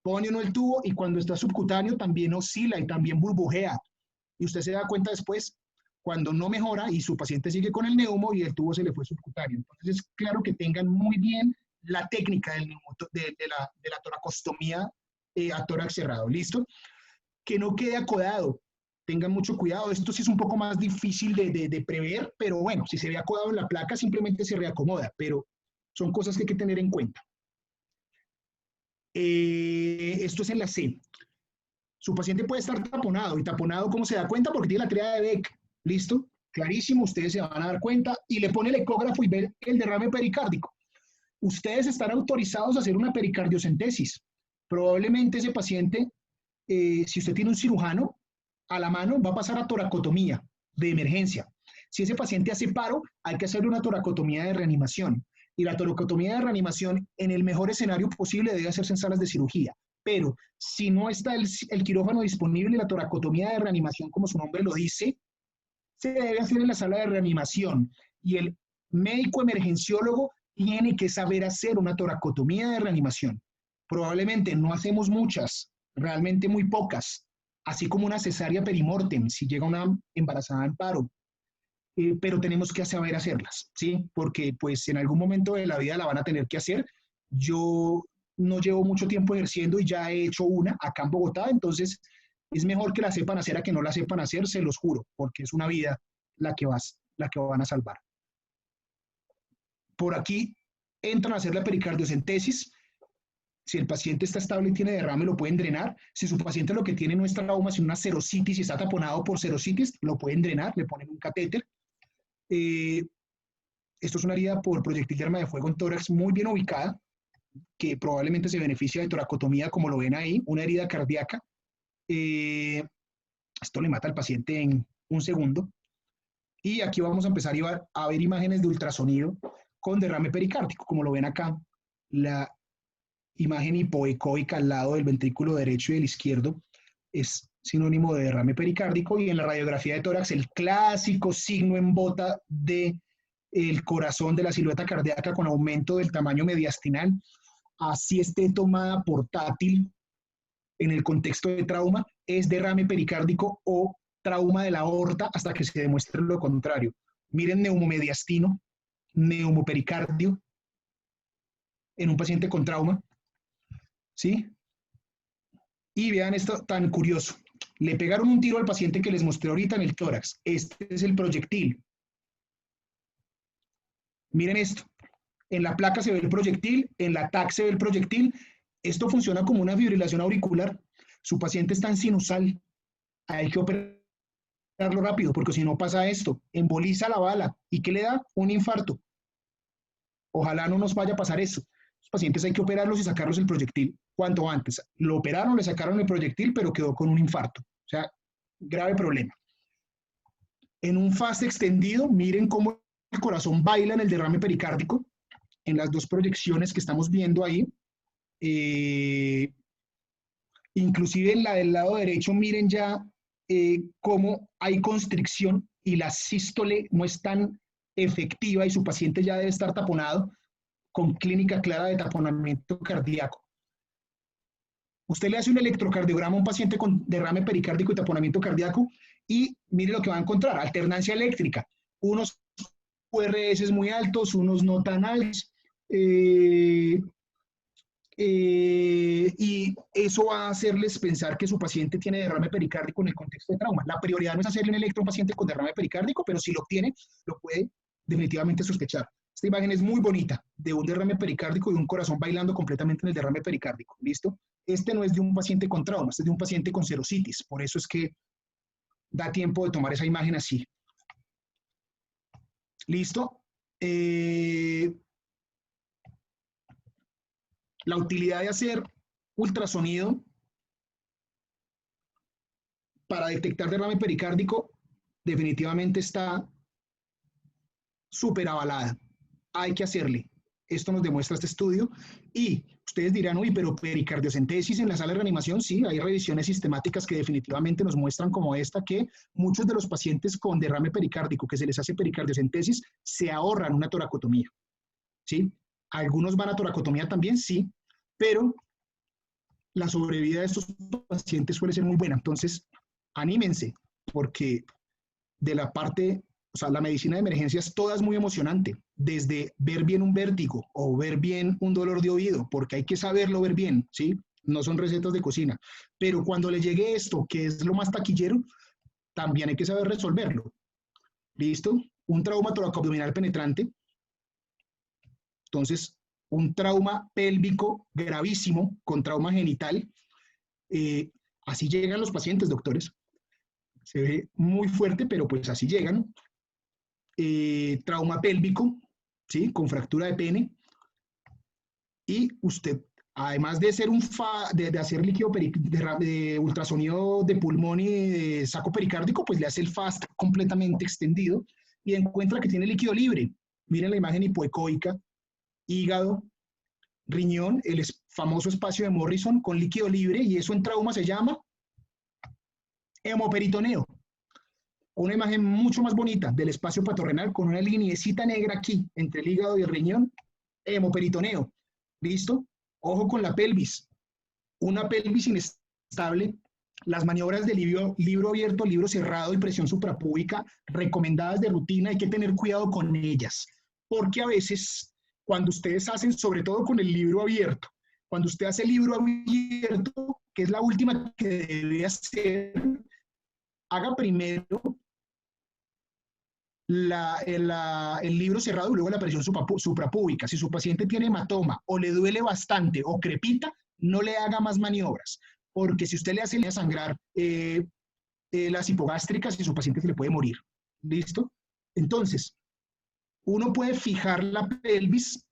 Pone uno el tubo y cuando está subcutáneo también oscila y también burbujea. Y usted se da cuenta después cuando no mejora y su paciente sigue con el neumo y el tubo se le fue subcutáneo. Entonces es claro que tengan muy bien la técnica de la toracostomía a tórax cerrado. ¿Listo? Que no quede acodado. Tengan mucho cuidado. Esto sí es un poco más difícil de prever, pero bueno, si se ve acodado en la placa, simplemente se reacomoda, pero son cosas que hay que tener en cuenta. Esto es en la C. Su paciente puede estar taponado. ¿Y taponado cómo se da cuenta? Porque tiene la tríada de Beck. ¿Listo? Clarísimo, ustedes se van a dar cuenta. Y le pone el ecógrafo y ve el derrame pericárdico. Ustedes están autorizados a hacer una pericardiocentesis. Probablemente ese paciente, si usted tiene un cirujano a la mano, va a pasar a toracotomía de emergencia. Si ese paciente hace paro, hay que hacerle una toracotomía de reanimación. Y la toracotomía de reanimación, en el mejor escenario posible, debe hacerse en salas de cirugía. Pero si no está el quirófano disponible, la toracotomía de reanimación, como su nombre lo dice, se debe hacer en la sala de reanimación. Y el médico emergenciólogo tiene que saber hacer una toracotomía de reanimación. Probablemente no hacemos muchas, realmente muy pocas, así como una cesárea perimortem, si llega una embarazada en paro. Pero tenemos que saber hacerlas, ¿sí? Porque pues en algún momento de la vida la van a tener que hacer. Yo no llevo mucho tiempo ejerciendo y ya he hecho una acá en Bogotá, entonces es mejor que la sepan hacer a que no la sepan hacer, se los juro, porque es una vida la que van a salvar. Por aquí entran a hacer la pericardiocentesis. Si el paciente está estable y tiene derrame, lo pueden drenar. Si su paciente lo que tiene no es trauma, sino una serositis y está taponado por serositis, lo pueden drenar, le ponen un catéter. Esto es una herida por proyectil de arma de fuego en tórax muy bien ubicada, que probablemente se beneficia de toracotomía, como lo ven ahí, una herida cardíaca. Esto le mata al paciente en un segundo. Y aquí vamos a empezar a ver imágenes de ultrasonido con derrame pericárdico, como lo ven acá, la imagen hipoecóica al lado del ventrículo derecho y del izquierdo es sinónimo de derrame pericárdico, y en la radiografía de tórax el clásico signo en bota de el corazón, de la silueta cardíaca con aumento del tamaño mediastinal, así esté tomada portátil en el contexto de trauma, es derrame pericárdico o trauma de la aorta hasta que se demuestre lo contrario. Miren neumomediastino, neumopericardio en un paciente con trauma, ¿sí? Y vean esto tan curioso. Le pegaron un tiro al paciente que les mostré ahorita en el tórax. Este es el proyectil. Miren esto. En la placa se ve el proyectil, en la TAC se ve el proyectil. Esto funciona como una fibrilación auricular. Su paciente está en sinusal. Hay que operarlo rápido, porque si no pasa esto, emboliza la bala. ¿Y qué le da? Un infarto. Ojalá no nos vaya a pasar eso. Los pacientes hay que operarlos y sacarlos el proyectil cuanto antes. Lo operaron, le sacaron el proyectil, pero quedó con un infarto. O sea, grave problema. En un FAST extendido, miren cómo el corazón baila en el derrame pericárdico, en las dos proyecciones que estamos viendo ahí. Inclusive en la del lado derecho, miren ya cómo hay constricción y la sístole no es tan efectiva y su paciente ya debe estar taponado con clínica clara de taponamiento cardíaco. Usted le hace un electrocardiograma a un paciente con derrame pericárdico y taponamiento cardíaco y mire lo que va a encontrar, alternancia eléctrica, unos QRS muy altos, unos no tan altos, y eso va a hacerles pensar que su paciente tiene derrame pericárdico en el contexto de trauma. La prioridad no es hacerle un electro a un paciente con derrame pericárdico, pero si lo tiene, lo puede definitivamente sospechar. Esta imagen es muy bonita, de un derrame pericárdico y un corazón bailando completamente en el derrame pericárdico. ¿Listo? Este no es de un paciente con trauma, este es de un paciente con serositis. Por eso es que da tiempo de tomar esa imagen así. ¿Listo? La utilidad de hacer ultrasonido para detectar derrame pericárdico definitivamente está súper avalada. Hay que hacerle. Esto nos demuestra este estudio. Y ustedes dirán, uy, pero pericardiocentesis en la sala de reanimación, sí, hay revisiones sistemáticas que definitivamente nos muestran como esta, que muchos de los pacientes con derrame pericárdico que se les hace pericardiocentesis se ahorran una toracotomía. ¿Sí? Algunos van a toracotomía también, sí, pero la sobrevida de estos pacientes suele ser muy buena. Entonces, anímense, porque de la parte, o sea, la medicina de emergencias toda es muy emocionante, desde ver bien un vértigo o ver bien un dolor de oído, porque hay que saberlo ver bien, ¿sí? No son recetas de cocina. Pero cuando le llegue esto, que es lo más taquillero, también hay que saber resolverlo. ¿Listo? Un trauma toracoabdominal penetrante. Entonces, un trauma pélvico gravísimo con trauma genital. Así llegan los pacientes, doctores. Se ve muy fuerte, pero pues así llegan. Trauma pélvico, ¿sí? Con fractura de pene. Y usted, además de hacer de hacer líquido de ultrasonido de pulmón y de saco pericárdico, pues le hace el FAST completamente extendido y encuentra que tiene líquido libre. Miren la imagen hipoecoica, hígado, riñón, el famoso espacio de Morrison con líquido libre, y eso en trauma se llama hemoperitoneo. Una imagen mucho más bonita del espacio patorrenal con una lineecita negra aquí entre el hígado y el riñón, hemoperitoneo. ¿Listo? Ojo con la pelvis. Una pelvis inestable. Las maniobras de libro abierto, libro cerrado y presión suprapúbica recomendadas de rutina, hay que tener cuidado con ellas, porque a veces cuando ustedes hacen, sobre todo con el libro abierto, cuando usted hace el libro abierto, que es la última que debe hacer, haga primero el libro cerrado y luego la presión suprapúbica. Si su paciente tiene hematoma o le duele bastante o crepita, no le haga más maniobras, porque si usted le hace sangrar las hipogástricas, y su paciente se le puede morir. ¿Listo? Entonces, uno puede fijar la pelvis,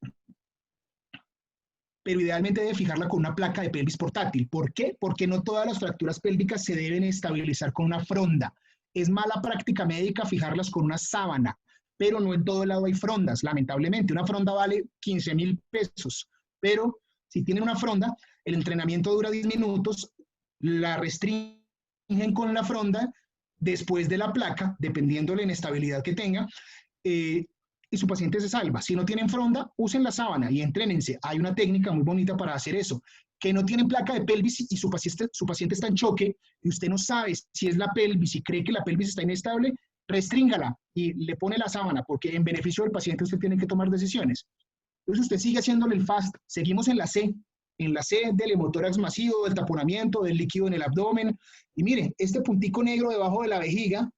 pero idealmente debe fijarla con una placa de pelvis portátil. ¿Por qué? Porque no todas las fracturas pélvicas se deben estabilizar con una fronda. Es mala práctica médica fijarlas con una sábana, pero no en todo lado hay frondas, lamentablemente. Una fronda vale 15,000 pesos, pero si tienen una fronda, el entrenamiento dura 10 minutos, la restringen con la fronda después de la placa, dependiendo de la inestabilidad que tenga, y su paciente se salva. Si no tienen fronda, usen la sábana y entrénense. Hay una técnica muy bonita para hacer eso. Que no tienen placa de pelvis y su paciente está en choque y usted no sabe si es la pelvis y cree que la pelvis está inestable, restríngala y le pone la sábana, porque en beneficio del paciente usted tiene que tomar decisiones. Entonces usted sigue haciéndole el FAST. Seguimos en la C del hemotórax masivo, del taponamiento, del líquido en el abdomen. Y mire, este puntico negro debajo de la vejiga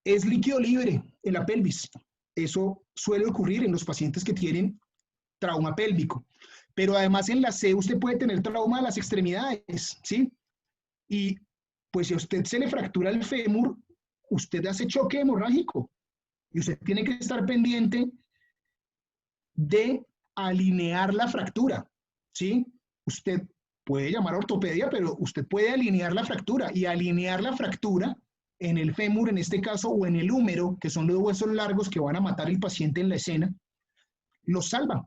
es líquido libre en la pelvis. Eso suele ocurrir en los pacientes que tienen trauma pélvico. Pero además en la C usted puede tener trauma de las extremidades, ¿sí? Y pues si a usted se le fractura el fémur, usted hace choque hemorrágico y usted tiene que estar pendiente de alinear la fractura, ¿sí? Usted puede llamar a ortopedia, pero usted puede alinear la fractura y alinear la fractura en el fémur, en este caso, o en el húmero, que son los huesos largos que van a matar al paciente en la escena, lo salva.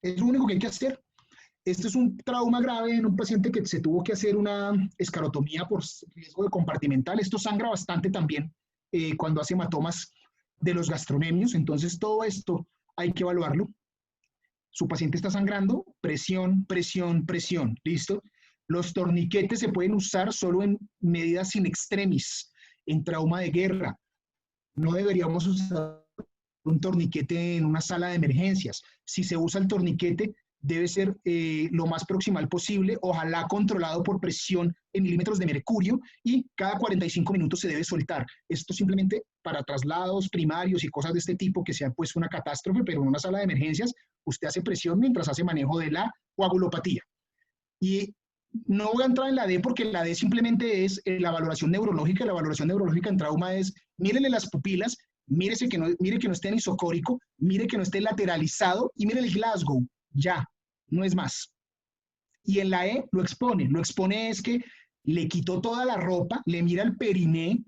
Es lo único que hay que hacer. Este es un trauma grave en un paciente que se tuvo que hacer una escarotomía por riesgo de compartimental. Esto sangra bastante también cuando hace hematomas de los gastronemios. Entonces, todo esto hay que evaluarlo. Su paciente está sangrando, presión, presión, presión. ¿Listo? Los torniquetes se pueden usar solo en medidas in extremis, en trauma de guerra. No deberíamos usar un torniquete en una sala de emergencias. Si se usa el torniquete, debe ser lo más proximal posible, ojalá controlado por presión en milímetros de mercurio, y cada 45 minutos se debe soltar. Esto simplemente para traslados primarios y cosas de este tipo que sean pues una catástrofe, pero en una sala de emergencias usted hace presión mientras hace manejo de la coagulopatía. Y no voy a entrar en la D porque la D simplemente es la valoración neurológica. La valoración neurológica en trauma es, mírele las pupilas, mire que no esté anisocórico, mire que no esté lateralizado y mire el Glasgow. Ya, no es más. Y en la E lo expone es que le quitó toda la ropa, le mira el periné,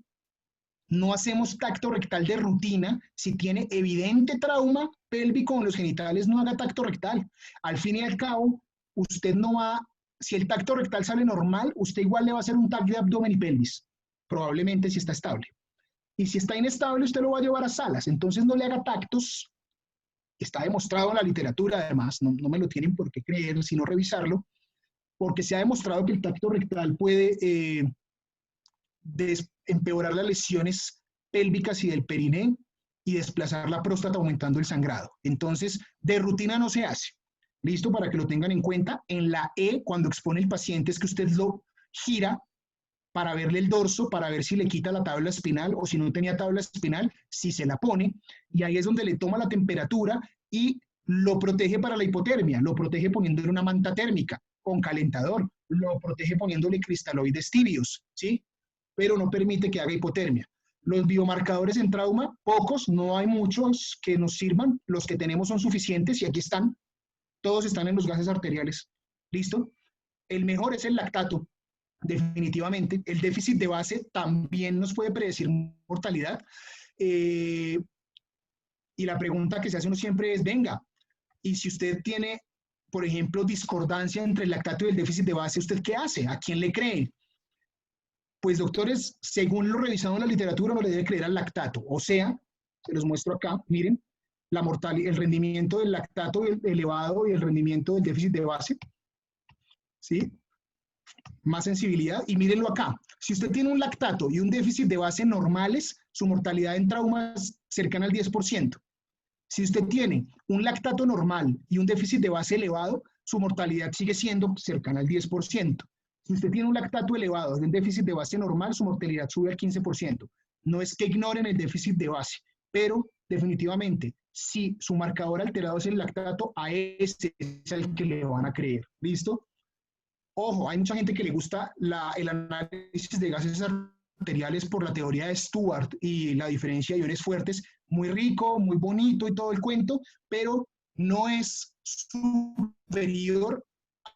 no hacemos tacto rectal de rutina. Si tiene evidente trauma pélvico en los genitales, no haga tacto rectal. Al fin y al cabo, usted no va, si el tacto rectal sale normal, usted igual le va a hacer un tacto de abdomen y pelvis, probablemente si está estable. Y si está inestable, usted lo va a llevar a salas. Entonces no le haga tactos. Está demostrado en la literatura, además, no me lo tienen por qué creer, sino revisarlo, porque se ha demostrado que el tacto rectal puede empeorar las lesiones pélvicas y del periné y desplazar la próstata aumentando el sangrado. Entonces, de rutina no se hace. Listo, para que lo tengan en cuenta. En la E, cuando expone el paciente, es que usted lo gira para verle el dorso, para ver si le quita la tabla espinal o si no tenía tabla espinal, si se la pone, y ahí es donde le toma la temperatura y lo protege para la hipotermia, lo protege poniéndole una manta térmica con calentador, lo protege poniéndole cristaloides tibios, ¿sí? Pero no permite que haga hipotermia. Los biomarcadores en trauma, pocos, no hay muchos que nos sirvan, los que tenemos son suficientes y aquí están, todos están en los gases arteriales, ¿listo? El mejor es el lactato, definitivamente. El déficit de base también nos puede predecir mortalidad. Y la pregunta que se hace uno siempre es, venga, y si usted tiene, por ejemplo, discordancia entre el lactato y el déficit de base, ¿usted qué hace? ¿A quién le cree? Pues doctores, según lo revisado en la literatura, no le debe creer al lactato. O sea, se los muestro acá, miren, la mortalidad, el rendimiento del lactato elevado y el rendimiento del déficit de base, ¿sí? Más sensibilidad, y mírenlo acá. Si usted tiene un lactato y un déficit de base normales, su mortalidad en trauma es cercana al 10%. Si usted tiene un lactato normal y un déficit de base elevado, su mortalidad sigue siendo cercana al 10%. Si usted tiene un lactato elevado y un déficit de base normal, su mortalidad sube al 15%. No es que ignoren el déficit de base, pero definitivamente, si su marcador alterado es el lactato, a ese es el que le van a creer. ¿Listo? Ojo, hay mucha gente que le gusta el análisis de gases arteriales por la teoría de Stuart y la diferencia de iones fuertes, muy rico, muy bonito y todo el cuento, pero no es superior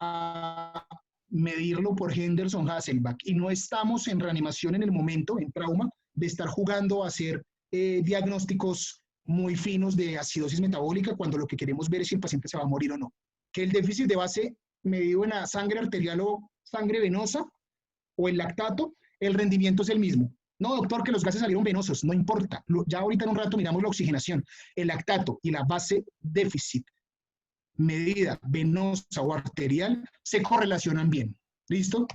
a medirlo por Henderson-Hasselbalch, y no estamos en reanimación en el momento, en trauma, de estar jugando a hacer diagnósticos muy finos de acidosis metabólica cuando lo que queremos ver es si el paciente se va a morir o no. Que el déficit de base medido en la sangre arterial o sangre venosa o el lactato, el rendimiento es el mismo. No, doctor, que los gases salieron venosos, no importa. Ya ahorita en un rato miramos la oxigenación. El lactato y la base déficit medida venosa o arterial se correlacionan bien. ¿Listo?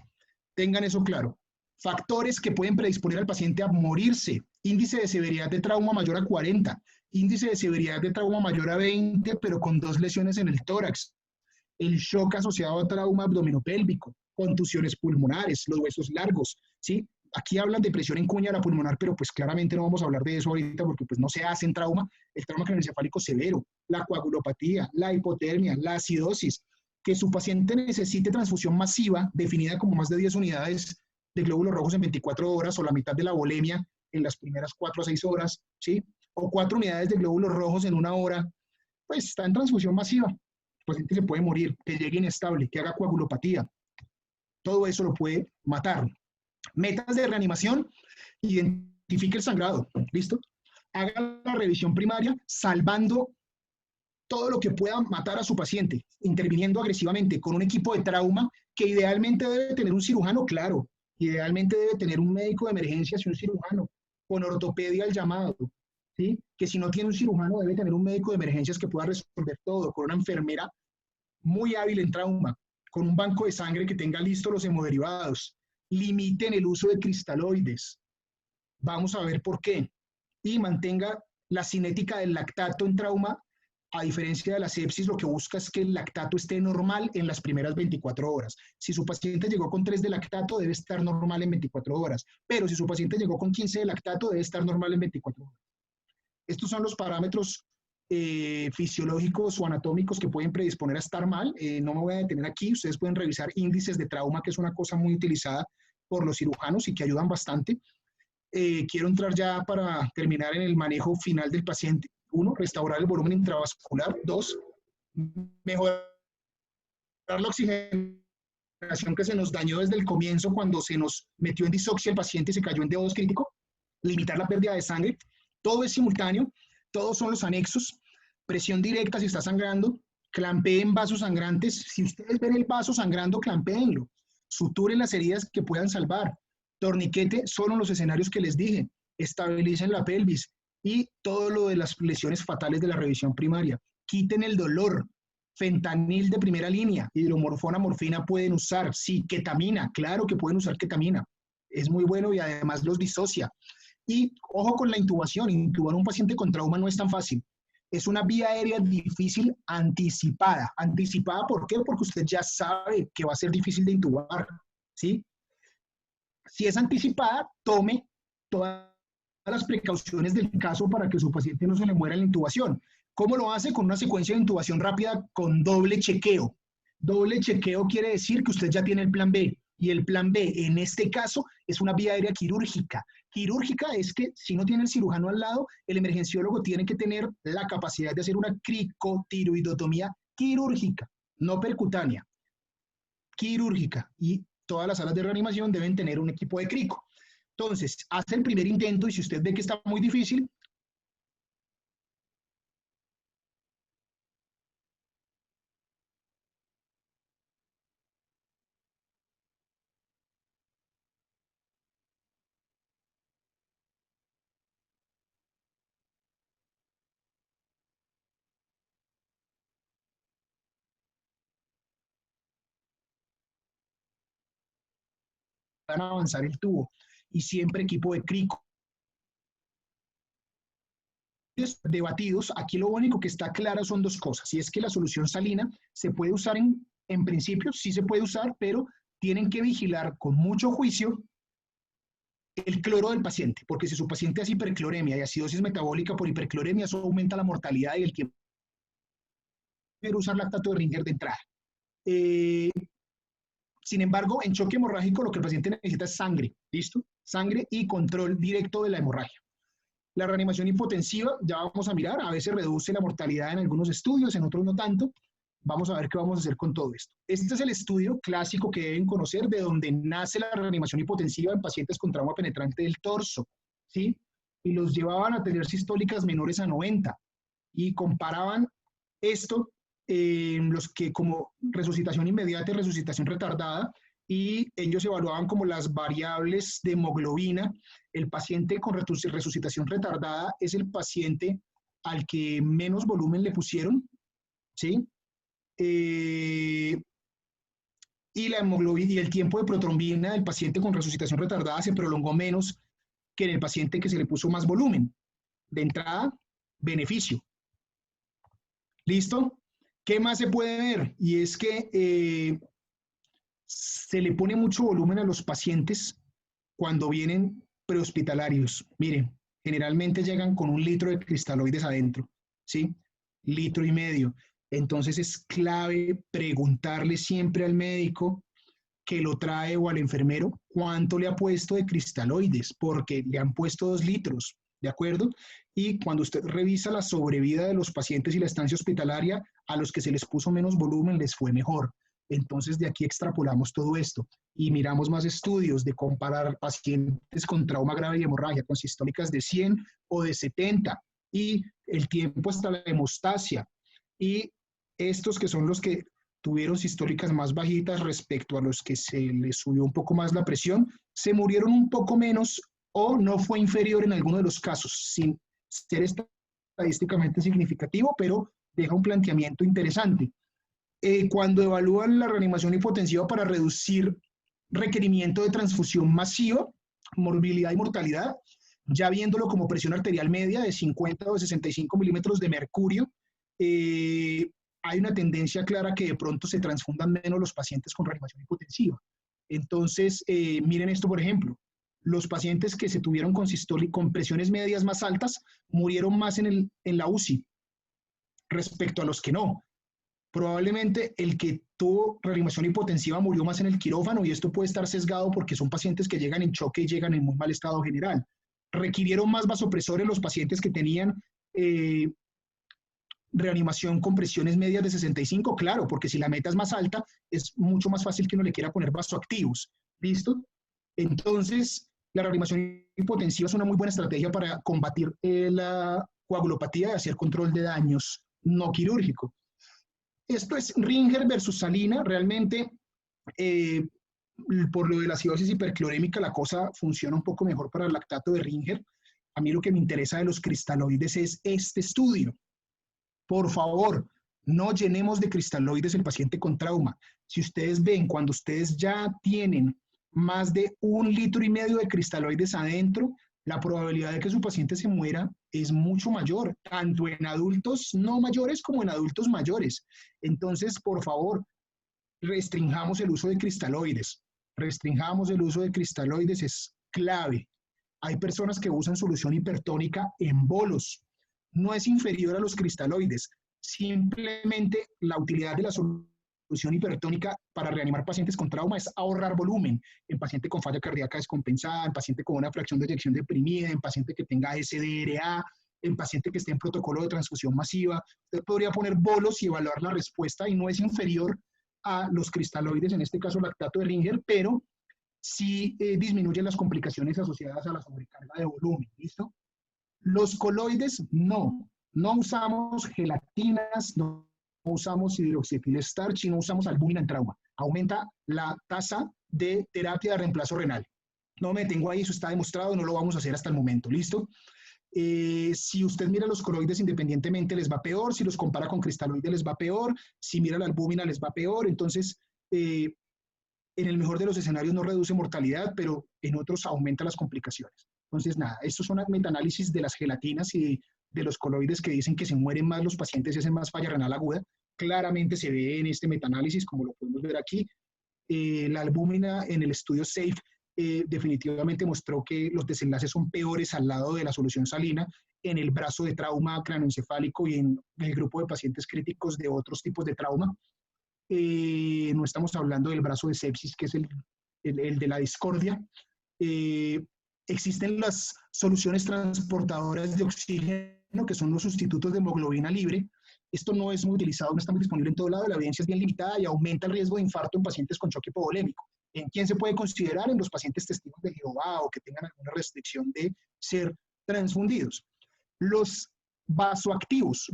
Tengan eso claro. Factores que pueden predisponer al paciente a morirse. Índice de severidad de trauma mayor a 40. Índice de severidad de trauma mayor a 20, pero con 2 lesiones en el tórax. El shock asociado a trauma abdominopélvico, contusiones pulmonares, los huesos largos, ¿sí? aquí hablan de presión en cuña de la pulmonar, pero pues claramente no vamos a hablar de eso ahorita porque pues no se hace en trauma, el trauma craneoencefálico severo, la coagulopatía, la hipotermia, la acidosis, que su paciente necesite transfusión masiva, definida como más de 10 unidades de glóbulos rojos en 24 horas o la mitad de la volemia en las primeras 4 a 6 horas, ¿sí? O 4 unidades de glóbulos rojos en 1 hora, pues está en transfusión masiva. El paciente se puede morir, que llegue inestable, que haga coagulopatía. Todo eso lo puede matar. Metas de reanimación, identifique el sangrado, ¿listo? Haga la revisión primaria salvando todo lo que pueda matar a su paciente, interviniendo agresivamente con un equipo de trauma que idealmente debe tener un cirujano, claro, idealmente debe tener un médico de emergencias y un cirujano, con ortopedia al llamado, ¿sí? Que si no tiene un cirujano debe tener un médico de emergencias que pueda resolver todo, con una enfermera muy hábil en trauma, con un banco de sangre que tenga listos los hemoderivados. Limiten el uso de cristaloides. Vamos a ver por qué. Y mantenga la cinética del lactato en trauma. A diferencia de la sepsis, lo que busca es que el lactato esté normal en las primeras 24 horas. Si su paciente llegó con 3 de lactato, debe estar normal en 24 horas. Pero si su paciente llegó con 15 de lactato, debe estar normal en 24 horas. Estos son los parámetros fisiológicos o anatómicos que pueden predisponer a estar mal. No me voy a detener aquí. Ustedes pueden revisar índices de trauma, que es una cosa muy utilizada por los cirujanos y que ayudan bastante. Quiero entrar ya para terminar en el manejo final del paciente. 1, restaurar el volumen intravascular. 2, mejorar la oxigenación que se nos dañó desde el comienzo cuando se nos metió en disoxia el paciente y se cayó en DO2 crítico. Limitar la pérdida de sangre. Todo es simultáneo. Todos son los anexos. Presión directa si está sangrando. Clampeen vasos sangrantes. Si ustedes ven el vaso sangrando, clampeenlo. Suturen las heridas que puedan salvar. Torniquete solo en los escenarios que les dije. Estabilicen la pelvis. Y todo lo de las lesiones fatales de la revisión primaria. Quiten el dolor. Fentanil de primera línea. Hidromorfona, morfina pueden usar. Sí, ketamina. Claro que pueden usar ketamina. Es muy bueno y además los disocia. Y ojo con la intubación. Intubar a un paciente con trauma no es tan fácil. Es una vía aérea difícil anticipada. ¿Anticipada por qué? Porque usted ya sabe que va a ser difícil de intubar, ¿sí? Si es anticipada, tome todas las precauciones del caso para que su paciente no se le muera en la intubación. ¿Cómo lo hace? Con una secuencia de intubación rápida con doble chequeo. Doble chequeo quiere decir que usted ya tiene el plan B. Y el plan B, en este caso, es una vía aérea quirúrgica. Quirúrgica es que si no tiene el cirujano al lado, el emergenciólogo tiene que tener la capacidad de hacer una cricotiroidotomía quirúrgica, no percutánea, quirúrgica. Y todas las salas de reanimación deben tener un equipo de crico. Entonces, hace el primer intento y si usted ve que está muy difícil, van a avanzar el tubo. Y siempre equipo de crico. Debatidos, aquí lo único que está claro son dos cosas, y es que la solución salina se puede usar en principio, sí se puede usar, pero tienen que vigilar con mucho juicio el cloro del paciente, porque si su paciente hace hipercloremia y acidosis metabólica por hipercloremia, eso aumenta la mortalidad y el tiempo de usar lactato de Ringer de entrada. Sin embargo, en choque hemorrágico lo que el paciente necesita es sangre, ¿listo? Sangre y control directo de la hemorragia. La reanimación hipotensiva, ya vamos a mirar, a veces reduce la mortalidad en algunos estudios, en otros no tanto. Vamos a ver qué vamos a hacer con todo esto. Este es el estudio clásico que deben conocer de donde nace la reanimación hipotensiva en pacientes con trauma penetrante del torso, ¿sí? Y los llevaban a tener sistólicas menores a 90 y comparaban esto los que como resucitación inmediata y resucitación retardada, y ellos evaluaban como las variables de hemoglobina. El paciente con resucitación retardada es el paciente al que menos volumen le pusieron, ¿sí? Y la hemoglobina y el tiempo de protrombina del paciente con resucitación retardada se prolongó menos que en el paciente que se le puso más volumen. De entrada, beneficio. ¿Listo? ¿Qué más se puede ver? Y es que se le pone mucho volumen a los pacientes cuando vienen prehospitalarios, miren, generalmente llegan con 1 litro de cristaloides adentro, ¿sí? 1,5 litros. Entonces es clave preguntarle siempre al médico que lo trae o al enfermero cuánto le ha puesto de cristaloides, porque le han puesto 2 litros, ¿de acuerdo? Y cuando usted revisa la sobrevida de los pacientes y la estancia hospitalaria, a los que se les puso menos volumen les fue mejor. Entonces de aquí extrapolamos todo esto y miramos más estudios de comparar pacientes con trauma grave y hemorragia con sistólicas de 100 o de 70 y el tiempo hasta la hemostasia. Y estos que son los que tuvieron sistólicas más bajitas respecto a los que se les subió un poco más la presión, se murieron un poco menos o no fue inferior en alguno de los casos, sin ser estadísticamente significativo, pero deja un planteamiento interesante. Cuando evalúan la reanimación hipotensiva para reducir requerimiento de transfusión masiva, morbilidad y mortalidad, ya viéndolo como presión arterial media de 50 o de 65 milímetros de mercurio, hay una tendencia clara que de pronto se transfundan menos los pacientes con reanimación hipotensiva. Entonces, miren esto, por ejemplo, los pacientes que se tuvieron con presiones medias más altas murieron más en la UCI respecto a los que no. Probablemente el que tuvo reanimación hipotensiva murió más en el quirófano y esto puede estar sesgado porque son pacientes que llegan en choque y llegan en muy mal estado general. Requirieron más vasopresores los pacientes que tenían reanimación con presiones medias de 65, claro, porque si la meta es más alta, es mucho más fácil que uno le quiera poner vasoactivos. ¿Listo? Entonces, la reanimación hipotensiva es una muy buena estrategia para combatir la coagulopatía y hacer control de daños no quirúrgico. Esto es Ringer versus Salina. Realmente, por lo de la acidosis hiperclorémica, la cosa funciona un poco mejor para el lactato de Ringer. A mí lo que me interesa de los cristaloides es este estudio. Por favor, no llenemos de cristaloides el paciente con trauma. Si ustedes ven, cuando ustedes ya tienen más de 1,5 litros de cristaloides adentro, la probabilidad de que su paciente se muera es mucho mayor, tanto en adultos no mayores como en adultos mayores. Entonces, por favor, restringamos el uso de cristaloides. Restringamos el uso de cristaloides, es clave. Hay personas que usan solución hipertónica en bolos. No es inferior a los cristaloides. Simplemente la utilidad de la solución hipertónica para reanimar pacientes con trauma es ahorrar volumen en paciente con falla cardíaca descompensada, en paciente con una fracción de eyección deprimida, en paciente que tenga SDRA, en paciente que esté en protocolo de transfusión masiva. Usted podría poner bolos y evaluar la respuesta y no es inferior a los cristaloides, en este caso lactato de Ringer, pero sí disminuye las complicaciones asociadas a la sobrecarga de volumen. ¿Listo? Los coloides, no usamos gelatinas, no usamos hidroxietil starch y no usamos albúmina en trauma. Aumenta la tasa de terapia de reemplazo renal. No me detengo ahí, eso está demostrado, no lo vamos a hacer hasta el momento, ¿listo? Si usted mira los coloides independientemente les va peor, si los compara con cristaloides les va peor, si mira la albúmina les va peor, entonces en el mejor de los escenarios no reduce mortalidad, pero en otros aumenta las complicaciones. Entonces, nada, estos son metaanálisis de las gelatinas y de los coloides que dicen que se mueren más los pacientes y hacen más falla renal aguda. Claramente se ve en este metaanálisis, como lo podemos ver aquí. La albúmina en el estudio SAFE definitivamente mostró que los desenlaces son peores al lado de la solución salina en el brazo de trauma cráneoencefálico y en el grupo de pacientes críticos de otros tipos de trauma. No estamos hablando del brazo de sepsis, que es el de la discordia. Existen las soluciones transportadoras de oxígeno, que son los sustitutos de hemoglobina libre. Esto no es muy utilizado, no está muy disponible en todo lado, la evidencia es bien limitada y aumenta el riesgo de infarto en pacientes con choque hipovolémico. ¿En quién se puede considerar? En los pacientes testigos de Jehová o que tengan alguna restricción de ser transfundidos. Los vasoactivos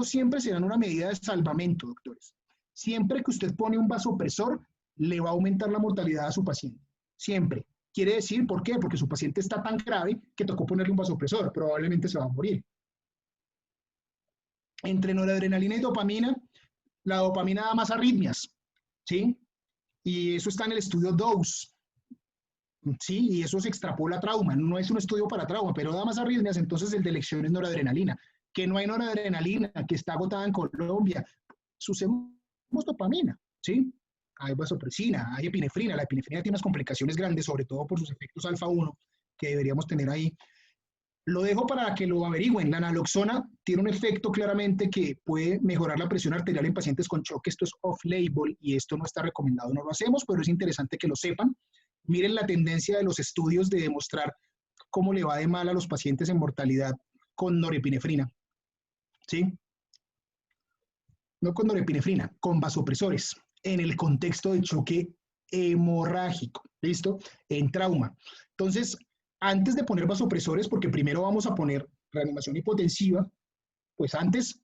siempre serán una medida de salvamento, doctores. Siempre que usted pone un vasopresor, le va a aumentar la mortalidad a su paciente. Siempre. Quiere decir, ¿por qué? Porque su paciente está tan grave que tocó ponerle un vasopresor. Probablemente se va a morir. Entre noradrenalina y dopamina, la dopamina da más arritmias, ¿sí? Y eso está en el estudio DOSE, ¿sí? Y eso se extrapola a trauma. No es un estudio para trauma, pero da más arritmias, entonces el de elección es noradrenalina. Que no hay noradrenalina, que está agotada en Colombia. Usemos dopamina, ¿sí? hay vasopresina, hay epinefrina. La epinefrina tiene unas complicaciones grandes, sobre todo por sus efectos alfa-1, que deberíamos tener ahí. Lo dejo para que lo averigüen. La naloxona tiene un efecto claramente que puede mejorar la presión arterial en pacientes con shock. Esto es off-label y esto no está recomendado, no lo hacemos, pero es interesante que lo sepan. Miren la tendencia de los estudios de demostrar cómo le va de mal a los pacientes en mortalidad con norepinefrina. ¿Sí? No con norepinefrina, con vasopresores, en el contexto de choque hemorrágico, ¿listo? En trauma. Entonces, antes de poner vasopresores, porque primero vamos a poner reanimación hipotensiva, pues antes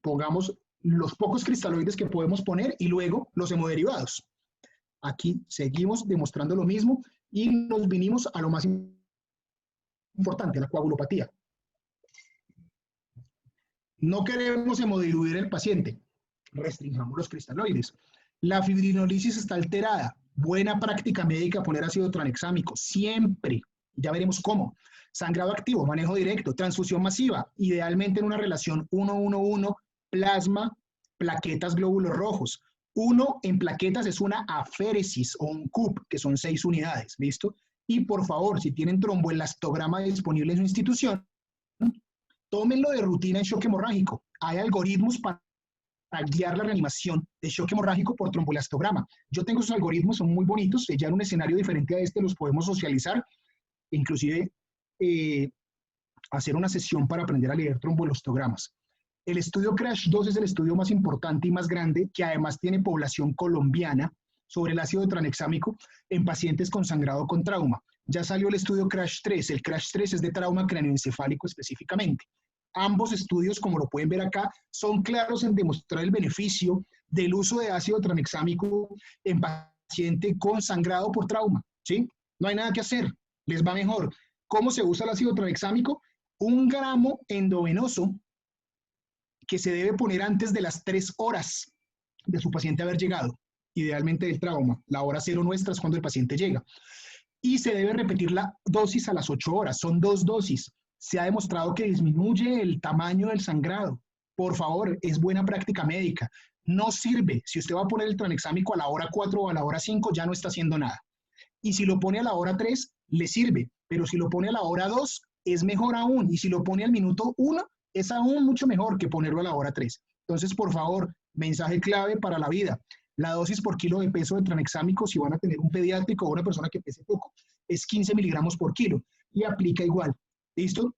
pongamos los pocos cristaloides que podemos poner y luego los hemoderivados. Aquí seguimos demostrando lo mismo y nos vinimos a lo más importante, la coagulopatía. No queremos hemodiluir el paciente, restringamos los cristaloides. La fibrinolisis está alterada. Buena práctica médica poner ácido tranexámico, siempre. Ya veremos cómo. Sangrado activo, manejo directo, transfusión masiva, idealmente en una relación 1-1-1, plasma, plaquetas, glóbulos rojos. 1 en plaquetas es una aféresis o un CUP, que son 6 unidades, ¿listo? Y por favor, si tienen tromboelastograma disponible en su institución, tómenlo de rutina en shock hemorrágico. Hay algoritmos para guiar la reanimación de shock hemorrágico por tromboelastograma. Yo tengo esos algoritmos, son muy bonitos, ya en un escenario diferente a este los podemos socializar, inclusive hacer una sesión para aprender a leer tromboelastogramas. El estudio CRASH 2 es el estudio más importante y más grande, que además tiene población colombiana sobre el ácido tranexámico en pacientes con sangrado con trauma. Ya salió el estudio CRASH 3, el CRASH 3 es de trauma cráneoencefálico específicamente. Ambos estudios, como lo pueden ver acá, son claros en demostrar el beneficio del uso de ácido tranexámico en paciente con sangrado por trauma, ¿sí? No hay nada que hacer, les va mejor. ¿Cómo se usa el ácido tranexámico? 1 gramo endovenoso que se debe poner antes de las 3 horas de su paciente haber llegado, idealmente del trauma. La hora 0 nuestra es cuando el paciente llega. Y se debe repetir la dosis a las 8 horas, son 2 dosis. Se ha demostrado que disminuye el tamaño del sangrado. Por favor, es buena práctica médica. No sirve. Si usted va a poner el tranexámico a la hora 4 o a la hora 5, ya no está haciendo nada. Y si lo pone a la hora 3, le sirve. Pero si lo pone a la hora 2, es mejor aún. Y si lo pone al minuto 1, es aún mucho mejor que ponerlo a la hora 3. Entonces, por favor, mensaje clave para la vida. La dosis por kilo de peso de tranexámico, si van a tener un pediátrico o una persona que pese poco, es 15 miligramos por kilo. Y aplica igual. ¿Listo?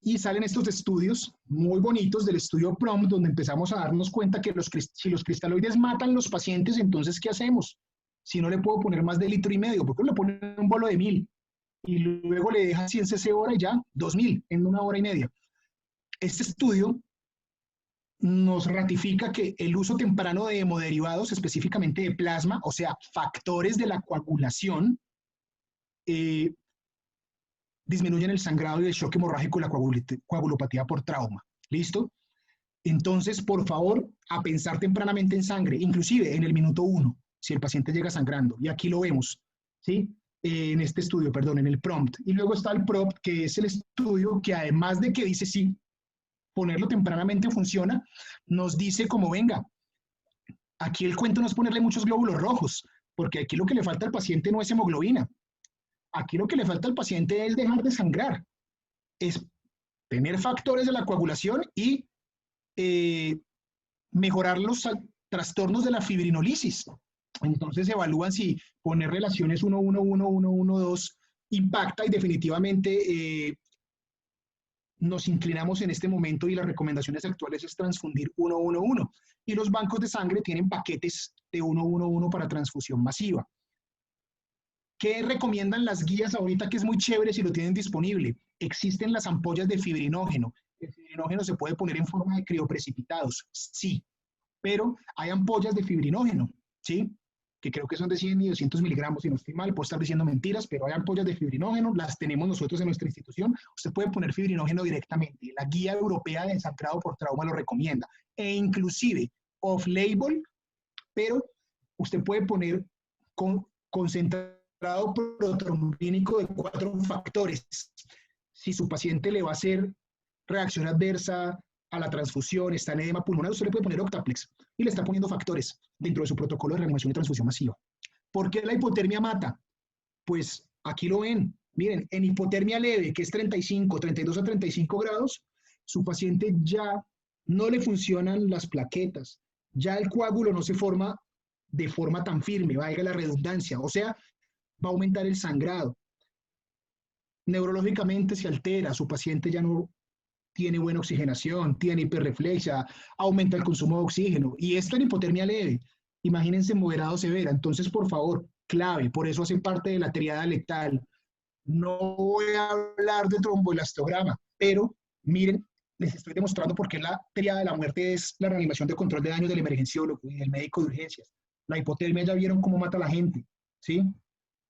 Y salen estos estudios muy bonitos del estudio PROMPT, donde empezamos a darnos cuenta que si los cristaloides matan los pacientes, entonces, ¿qué hacemos? Si no le puedo poner más de 1,5 litros, ¿por qué no le ponen un bolo de 1000? Y luego le deja 100 cc hora y ya 2000 en 1 hora y media. Este estudio nos ratifica que el uso temprano de hemoderivados, específicamente de plasma, o sea, factores de la coagulación, disminuyen el sangrado y el shock hemorrágico y la coagulopatía por trauma. ¿Listo? Entonces, por favor, a pensar tempranamente en sangre, inclusive en el minuto 1, si el paciente llega sangrando. Y aquí lo vemos, ¿sí? En este estudio, perdón, en el PROMPT. Y luego está el PROPT, que es el estudio que además de que dice sí, ponerlo tempranamente funciona, nos dice como venga, aquí el cuento no es ponerle muchos glóbulos rojos, porque aquí lo que le falta al paciente no es hemoglobina. Aquí lo que le falta al paciente es dejar de sangrar, es tener factores de la coagulación y mejorar los trastornos de la fibrinolisis. Entonces se evalúan si poner relaciones 1-1-1-1-1-2 impacta y definitivamente nos inclinamos en este momento y las recomendaciones actuales es transfundir 1-1-1. Y los bancos de sangre tienen paquetes de 1-1-1 para transfusión masiva. ¿Qué recomiendan las guías ahorita que es muy chévere si lo tienen disponible? Existen las ampollas de fibrinógeno. El fibrinógeno se puede poner en forma de crioprecipitados, sí, pero hay ampollas de fibrinógeno, ¿sí? Que creo que son de 100 y 200 miligramos, si no estoy mal, puedo estar diciendo mentiras, pero hay ampollas de fibrinógeno, las tenemos nosotros en nuestra institución. Usted puede poner fibrinógeno directamente. La guía europea de sangrado por trauma lo recomienda. E inclusive off-label, pero usted puede poner concentrado protrombínico de 4 factores. Si su paciente le va a hacer reacción adversa a la transfusión, está en edema pulmonar, usted le puede poner Octaplex y le está poniendo factores dentro de su protocolo de reanimación y transfusión masiva. ¿Por qué la hipotermia mata? Pues aquí lo ven. Miren, en hipotermia leve, que es 35, 32 a 35 grados, su paciente ya no le funcionan las plaquetas, ya el coágulo no se forma de forma tan firme, valga la redundancia, o sea, va a aumentar el sangrado. Neurológicamente se altera, su paciente ya no tiene buena oxigenación, tiene hiperreflexia, aumenta el consumo de oxígeno, y esto en hipotermia leve. Imagínense moderado severa. Entonces, por favor, clave, por eso hace parte de la triada letal. No voy a hablar de tromboelastograma, pero miren, les estoy demostrando por qué la triada de la muerte es la reanimación de control de daños del emergenciólogo y del médico de urgencias. La hipotermia ya vieron cómo mata a la gente, ¿sí?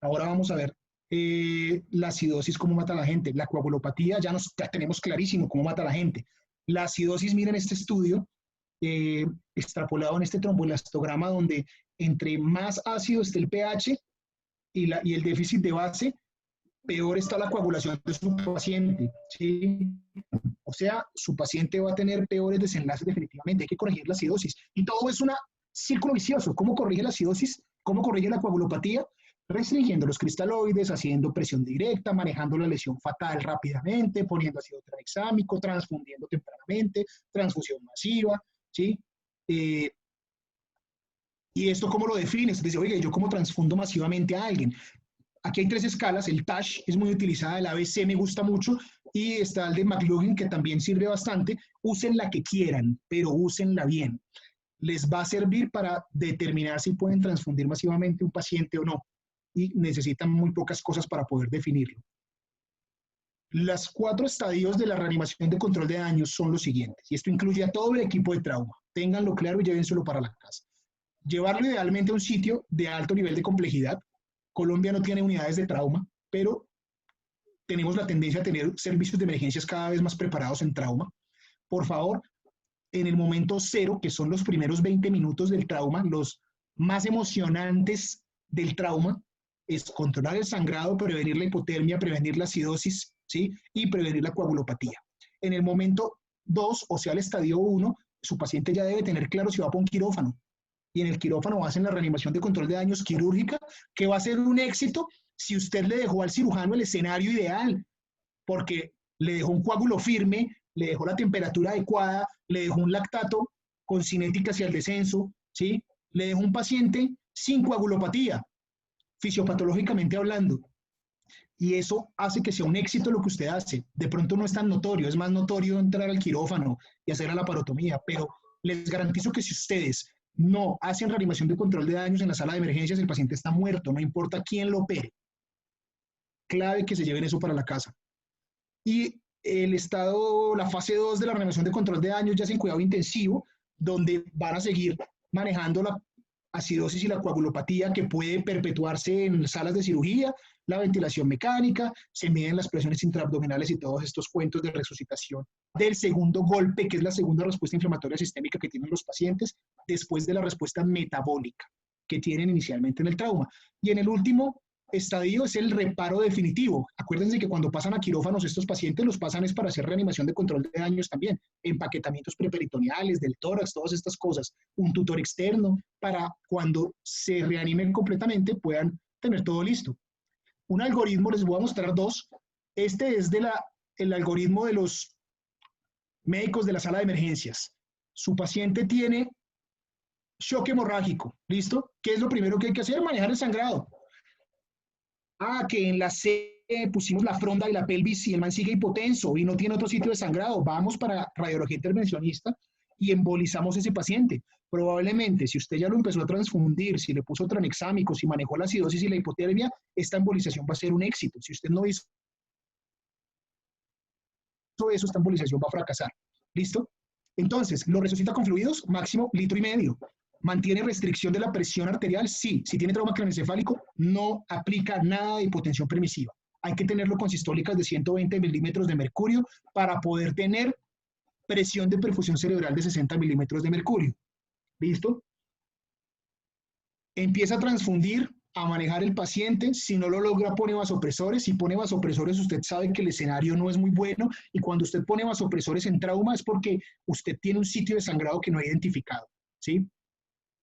Ahora vamos a ver la acidosis, cómo mata a la gente. La coagulopatía ya tenemos clarísimo cómo mata a la gente. La acidosis, miren este estudio, extrapolado en este tromboelastograma, donde entre más ácido esté el pH y el déficit de base, peor está la coagulación de su paciente, ¿sí? O sea, su paciente va a tener peores desenlaces definitivamente. Hay que corregir la acidosis. Y todo es un círculo vicioso. ¿Cómo corrige la acidosis? ¿Cómo corrige la coagulopatía? Restringiendo los cristaloides, haciendo presión directa, manejando la lesión fatal rápidamente, poniendo ácido tranexámico, transfundiendo tempranamente, transfusión masiva, ¿sí? ¿Y esto cómo lo defines? Dice, oye, ¿yo cómo transfundo masivamente a alguien? Aquí hay 3 escalas, el TASH es muy utilizada, el ABC me gusta mucho, y está el de McLaughlin, que también sirve bastante. Usen la que quieran, pero úsenla bien. Les va a servir para determinar si pueden transfundir masivamente un paciente o no, y necesitan muy pocas cosas para poder definirlo. Los 4 estadios de la reanimación de control de daños son los siguientes, y esto incluye a todo el equipo de trauma. Ténganlo claro y llévenselo para la casa. Llevarlo idealmente a un sitio de alto nivel de complejidad. Colombia no tiene unidades de trauma, pero tenemos la tendencia a tener servicios de emergencias cada vez más preparados en trauma. Por favor, en el momento 0, que son los primeros 20 minutos del trauma, los más emocionantes del trauma, es controlar el sangrado, prevenir la hipotermia, prevenir la acidosis, ¿sí? Y prevenir la coagulopatía. En el momento 2, o sea, el estadio 1, su paciente ya debe tener claro si va para un quirófano. Y en el quirófano hacen la reanimación de control de daños quirúrgica, que va a ser un éxito si usted le dejó al cirujano el escenario ideal, porque le dejó un coágulo firme, le dejó la temperatura adecuada, le dejó un lactato con cinética hacia el descenso, ¿sí? Le dejó un paciente sin coagulopatía, fisiopatológicamente hablando. Y eso hace que sea un éxito lo que usted hace. De pronto no es tan notorio, es más notorio entrar al quirófano y hacer la laparotomía, pero les garantizo que si ustedes no hacen reanimación de control de daños en la sala de emergencias, el paciente está muerto, no importa quién lo opere. Clave que se lleven eso para la casa. Y el estado, la fase 2 de la reanimación de control de daños ya es en cuidado intensivo, donde van a seguir manejando la acidosis y la coagulopatía que puede perpetuarse en salas de cirugía, la ventilación mecánica, se miden las presiones intraabdominales y todos estos cuentos de resucitación del segundo golpe, que es la segunda respuesta inflamatoria sistémica que tienen los pacientes después de la respuesta metabólica que tienen inicialmente en el trauma. Y en el último estadio es el reparo definitivo. Acuérdense que cuando pasan a quirófanos estos pacientes los pasan es para hacer reanimación de control de daños también, empaquetamientos preperitoneales, del tórax, todas estas cosas, un tutor externo para cuando se reanimen completamente puedan tener todo listo. Un algoritmo, les voy a mostrar 2. Este es el algoritmo de los médicos de la sala de emergencias. Su paciente tiene shock hemorrágico, ¿listo? ¿Qué es lo primero que hay que hacer? Manejar el sangrado. Que en la C pusimos la fronda y la pelvis y el man sigue hipotenso y no tiene otro sitio de sangrado. Vamos para radiología intervencionista y embolizamos ese paciente. Probablemente, si usted ya lo empezó a transfundir, si le puso tranexámico, si manejó la acidosis y la hipotermia, esta embolización va a ser un éxito. Si usted no hizo eso, esta embolización va a fracasar. ¿Listo? Entonces, ¿lo resucita con fluidos? Máximo 1,5 litros. ¿Mantiene restricción de la presión arterial? Sí. Si tiene trauma craneoencefálico, no aplica nada de hipotensión permisiva. Hay que tenerlo con sistólicas de 120 milímetros de mercurio para poder tener presión de perfusión cerebral de 60 milímetros de mercurio. ¿Listo? Empieza a transfundir a manejar el paciente. Si no lo logra, pone vasopresores. Si pone vasopresores, usted sabe que el escenario no es muy bueno, y cuando usted pone vasopresores en trauma es porque usted tiene un sitio de sangrado que no ha identificado, ¿sí?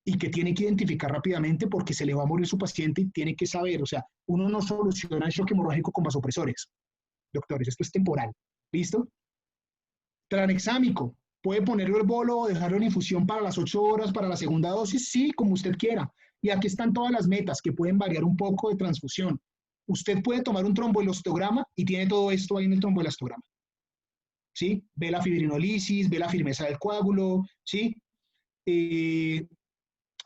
Y que tiene que identificar rápidamente porque se le va a morir su paciente y tiene que saber, o sea, uno no soluciona el shock hemorrágico con vasopresores, doctores, esto es temporal, ¿listo? Tranexámico, puede ponerlo el bolo o dejarlo en infusión para las 8 horas, para la segunda dosis, sí, como usted quiera. Y aquí están todas las metas que pueden variar un poco de transfusión. Usted puede tomar un tromboelastograma y tiene todo esto ahí en el tromboelastograma, ¿sí? Ve la fibrinolisis, ve la firmeza del coágulo, ¿sí?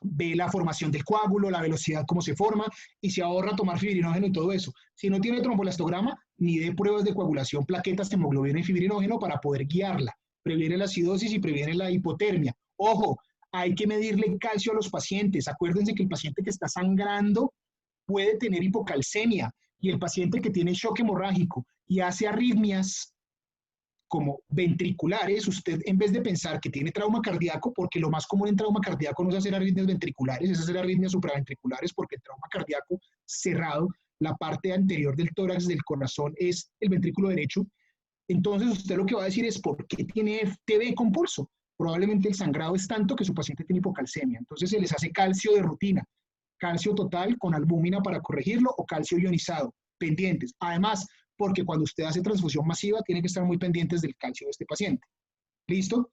Ve la formación del coágulo, la velocidad, cómo se forma, y se ahorra tomar fibrinógeno y todo eso. Si no tiene tromboelastograma, ni dé pruebas de coagulación, plaquetas, hemoglobina y fibrinógeno para poder guiarla. Previene la acidosis y previene la hipotermia. Ojo, hay que medirle calcio a los pacientes. Acuérdense que el paciente que está sangrando puede tener hipocalcemia, y el paciente que tiene shock hemorrágico y hace arritmias como ventriculares, usted en vez de pensar que tiene trauma cardíaco, porque lo más común en trauma cardíaco no es hacer arritmias ventriculares, es hacer arritmias supraventriculares, porque el trauma cardíaco cerrado, la parte anterior del tórax del corazón es el ventrículo derecho. Entonces usted lo que va a decir es, ¿por qué tiene FTB con pulso? Probablemente el sangrado es tanto que su paciente tiene hipocalcemia. Entonces se les hace calcio de rutina, calcio total con albúmina para corregirlo, o calcio ionizado, pendientes. Además, porque cuando usted hace transfusión masiva, tiene que estar muy pendientes del calcio de este paciente. ¿Listo?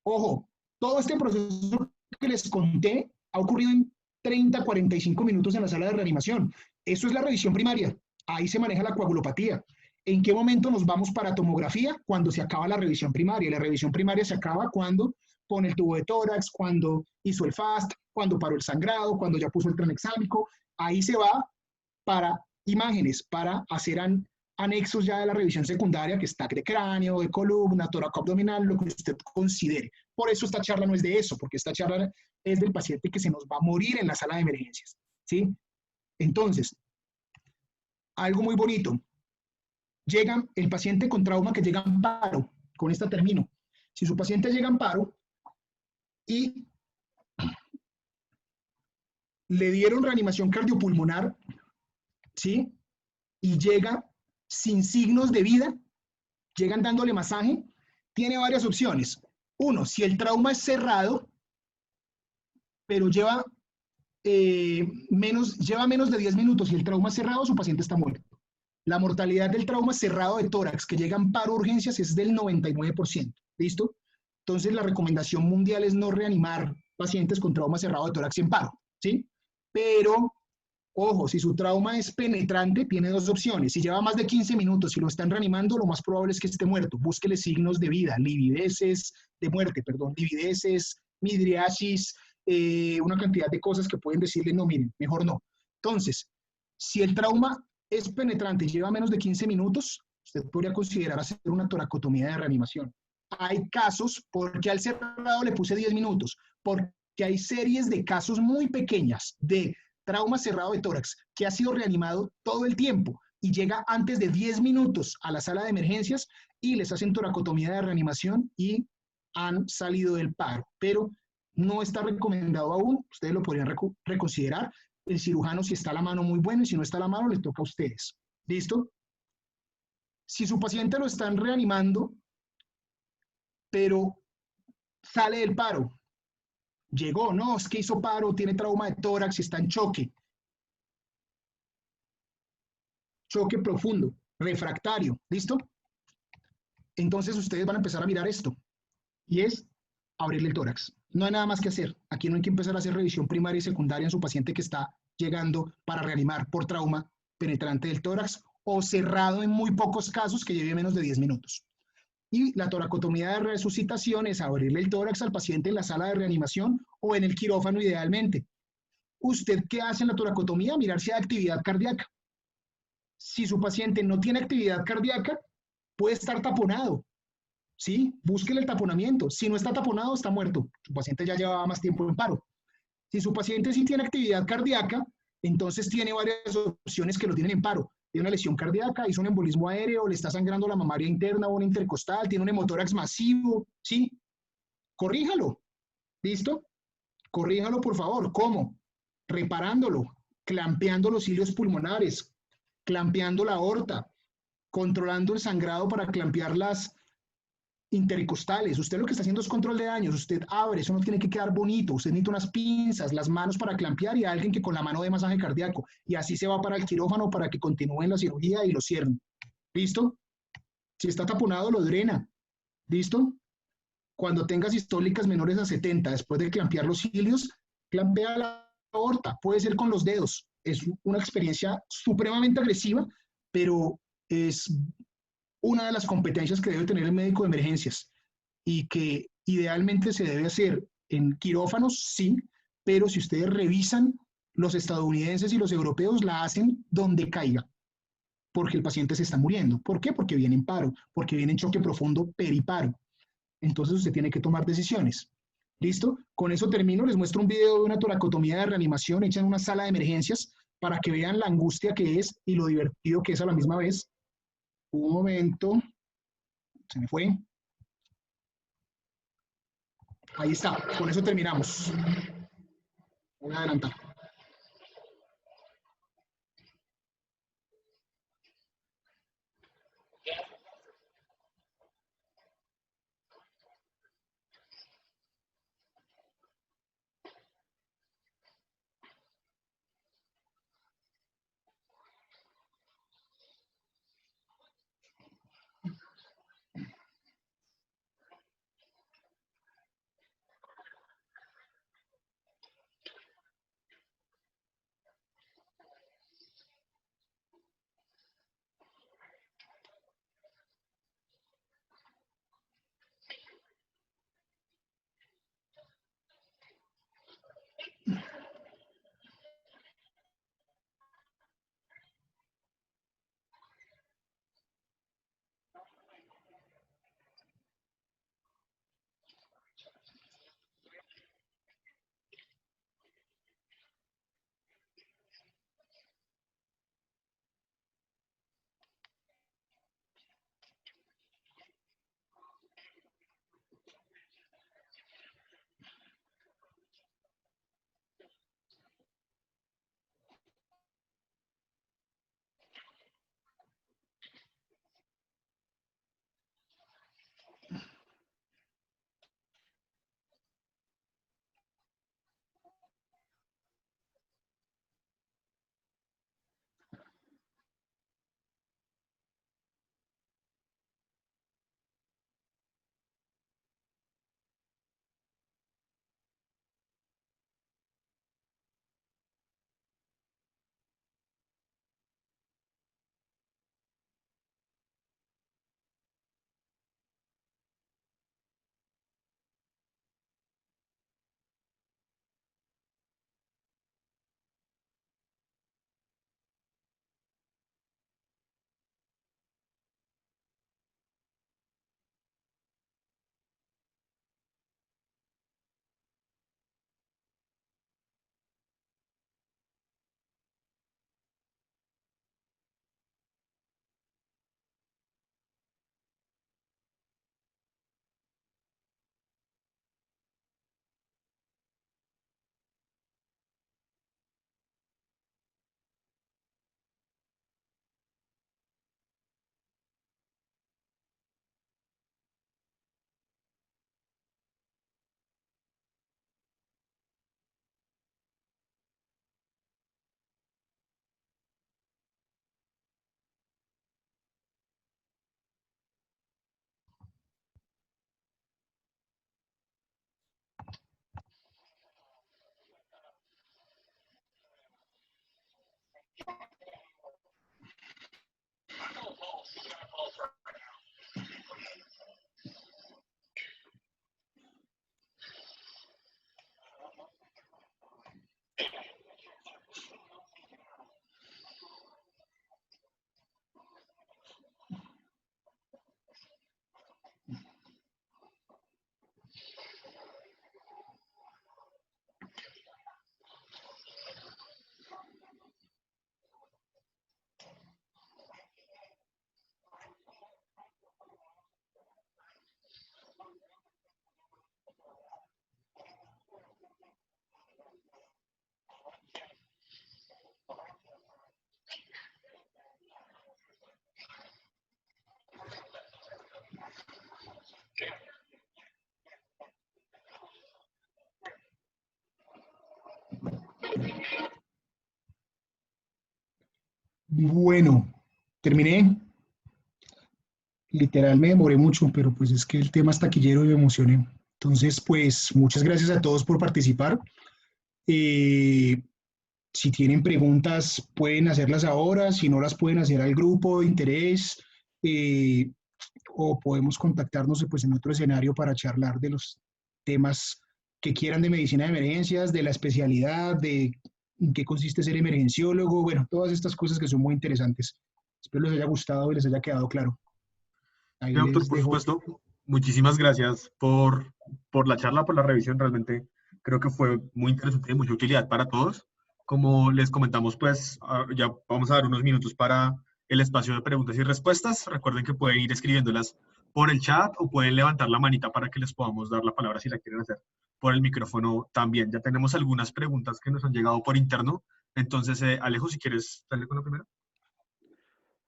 Ojo, todo este proceso que les conté ha ocurrido en 30, 45 minutos en la sala de reanimación. Eso es la revisión primaria. Ahí se maneja la coagulopatía. ¿En qué momento nos vamos para tomografía? Cuando se acaba la revisión primaria. La revisión primaria se acaba cuando pone el tubo de tórax, cuando hizo el FAST, cuando paró el sangrado, cuando ya puso el tranexámico. Ahí se va para imágenes, para hacer anexos ya de la revisión secundaria, que está de cráneo, de columna, tórax abdominal, lo que usted considere. Por eso esta charla no es de eso, porque esta charla es del paciente que se nos va a morir en la sala de emergencias, ¿sí? Entonces, algo muy bonito. Llega el paciente con trauma que llega en paro. Con esta termino. Si su paciente llega en paro y le dieron reanimación cardiopulmonar, ¿sí? Y llega sin signos de vida, llegan dándole masaje, tiene varias opciones. Uno, si el trauma es cerrado, pero lleva menos de 10 minutos y el trauma es cerrado, su paciente está muerto. La mortalidad del trauma cerrado de tórax que llega en paro urgencias es del 99%. ¿Listo? Entonces la recomendación mundial es no reanimar pacientes con trauma cerrado de tórax en paro, ¿sí? Pero ojo, si su trauma es penetrante, tiene dos opciones. Si lleva más de 15 minutos y lo están reanimando, lo más probable es que esté muerto. Búsquele signos de vida, livideces, de muerte, perdón, livideces, midriasis, una cantidad de cosas que pueden decirle, no, miren, mejor no. Entonces, si el trauma es penetrante y lleva menos de 15 minutos, usted podría considerar hacer una toracotomía de reanimación. Hay casos, porque al cerrado le puse 10 minutos, porque hay series de casos muy pequeñas de trauma cerrado de tórax que ha sido reanimado todo el tiempo y llega antes de 10 minutos a la sala de emergencias y les hacen toracotomía de reanimación y han salido del paro, pero no está recomendado aún. Ustedes lo podrían reconsiderar. El cirujano, si está a la mano, muy bueno, y si no está a la mano, les toca a ustedes. ¿Listo? Si su paciente lo están reanimando, pero sale del paro, llegó, no, es que hizo paro, tiene trauma de tórax y está en choque. Choque profundo, refractario, ¿listo? Entonces ustedes van a empezar a mirar esto, y es abrirle el tórax. No hay nada más que hacer. Aquí no hay que empezar a hacer revisión primaria y secundaria en su paciente que está llegando para reanimar por trauma penetrante del tórax o cerrado en muy pocos casos que lleve menos de 10 minutos. Y la toracotomía de resucitación es abrirle el tórax al paciente en la sala de reanimación o en el quirófano idealmente. ¿Usted qué hace en la toracotomía? Mirar si hay actividad cardíaca. Si su paciente no tiene actividad cardíaca, puede estar taponado. ¿Sí? Búsquele el taponamiento. Si no está taponado, está muerto. Su paciente ya llevaba más tiempo en paro. Si su paciente sí tiene actividad cardíaca, entonces tiene varias opciones que lo tienen en paro. Tiene una lesión cardíaca, hizo un embolismo aéreo, le está sangrando la mamaria interna o una intercostal, tiene un hemotórax masivo, ¿sí? Corríjalo. ¿Listo? Corríjalo, por favor. ¿Cómo? Reparándolo. clampeando los cilios pulmonares, clampeando la aorta, controlando el sangrado para clampear las intercostales. Usted lo que está haciendo es control de daños. Usted abre, eso no tiene que quedar bonito. Usted necesita unas pinzas, las manos para clampear y a alguien que con la mano de masaje cardíaco. Y así se va para el quirófano para que continúen la cirugía y lo cierren. ¿Listo? Si está taponado, lo drena. ¿Listo? Cuando tengas sistólicas menores a 70, después de clampear los cilios, clampea la aorta. Puede ser con los dedos. Es una experiencia supremamente agresiva, pero es una de las competencias que debe tener el médico de emergencias y que idealmente se debe hacer en quirófanos, sí, pero si ustedes revisan, los estadounidenses y los europeos la hacen donde caiga, porque el paciente se está muriendo. ¿Por qué? Porque viene en paro, porque viene en choque profundo periparo. Entonces usted tiene que tomar decisiones. ¿Listo? Con eso termino. Les muestro un video de una toracotomía de reanimación hecha en una sala de emergencias para que vean la angustia que es y lo divertido que es a la misma vez. Un momento. Se me fue. Ahí está. Con eso terminamos. Voy a adelantar. Bueno, terminé. Literal me demoré mucho, pero pues es que el tema es taquillero y me emocioné. Entonces, pues muchas gracias a todos por participar. Eh, si tienen preguntas, pueden hacerlas ahora, si no las pueden hacer al grupo de interés, eh, o podemos contactarnos pues, en otro escenario para charlar de los temas que quieran de medicina de emergencias, de la especialidad, de en qué consiste ser emergenciólogo, bueno, todas estas cosas que son muy interesantes. Espero les haya gustado y les haya quedado claro. Ahí Doctor, les por dejo. supuesto, muchísimas gracias por la charla, por la revisión. Realmente creo que fue muy interesante y de mucha utilidad para todos. Como les comentamos, pues ya vamos a dar unos minutos para el espacio de preguntas y respuestas. Recuerden que pueden ir escribiéndolas por el chat o pueden levantar la manita para que les podamos dar la palabra si la quieren hacer por el micrófono también. Ya tenemos algunas preguntas que nos han llegado por interno. Entonces, Alejo, si quieres, dale con la primera.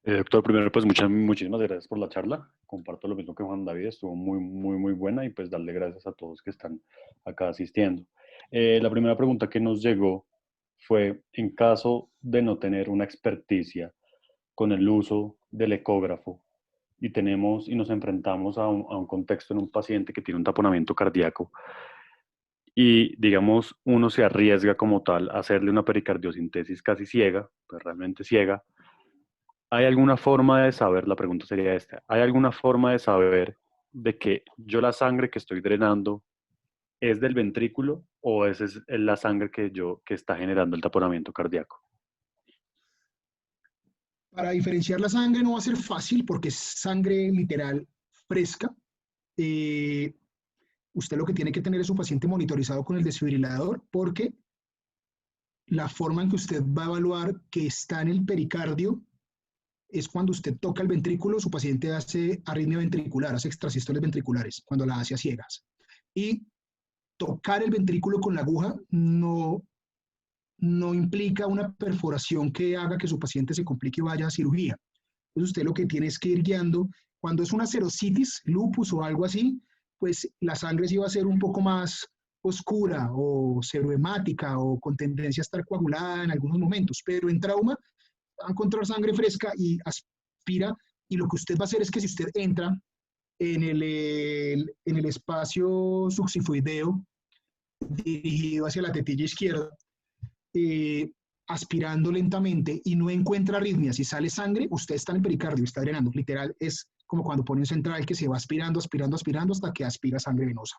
Doctor, primero, pues muchísimas gracias por la charla. Comparto lo mismo que Juan David, estuvo muy buena y pues darle gracias a todos que están acá asistiendo. La primera pregunta que nos llegó fue, en caso de no tener una experticia con el uso del ecógrafo y nos enfrentamos a un contexto en un paciente que tiene un taponamiento cardíaco y, digamos, uno se arriesga como tal a hacerle una pericardiocintesis casi ciega, pues realmente ciega. ¿Hay alguna forma de saber, la pregunta sería esta, ¿hay alguna forma de saber de que yo la sangre que estoy drenando es del ventrículo o esa es la sangre que está generando el taponamiento cardíaco? Para diferenciar la sangre no va a ser fácil porque es sangre literal fresca. Eh, usted lo que tiene que tener es su paciente monitorizado con el desfibrilador porque la forma en que usted va a evaluar que está en el pericardio es cuando usted toca el ventrículo, su paciente hace arritmia ventricular, hace extrasístoles ventriculares, cuando la hace a ciegas. Y tocar el ventrículo con la aguja no implica una perforación que haga que su paciente se complique y vaya a cirugía. Entonces usted lo que tiene es que ir guiando. Cuando es una serositis, lupus o algo así, pues la sangre sí va a ser un poco más oscura o serohemática o con tendencia a estar coagulada en algunos momentos, pero en trauma va a encontrar sangre fresca y aspira, y lo que usted va a hacer es que si usted entra en el espacio subsifoideo dirigido hacia la tetilla izquierda, aspirando lentamente y no encuentra arritmias y sale sangre, usted está en el pericardio, está drenando. Literal, es como cuando pone un central que se va aspirando hasta que aspira sangre venosa.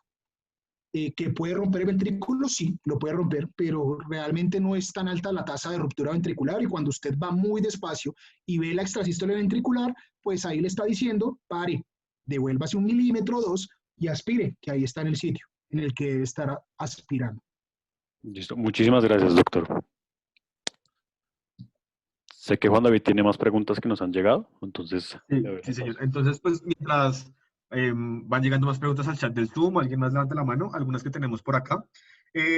¿Que puede romper el ventrículo? Sí, lo puede romper, pero realmente no es tan alta la tasa de ruptura ventricular y cuando usted va muy despacio y ve la extrasístole ventricular, pues ahí le está diciendo, pare, devuélvase 1 milímetro o 2 y aspire, que ahí está en el sitio en el que debe estar aspirando. Listo. Muchísimas gracias, doctor. Sé que Juan David tiene más preguntas que nos han llegado, entonces... Sí, señor. Entonces, pues, mientras van llegando más preguntas al chat del Zoom, alguien más levanta la mano, algunas que tenemos por acá.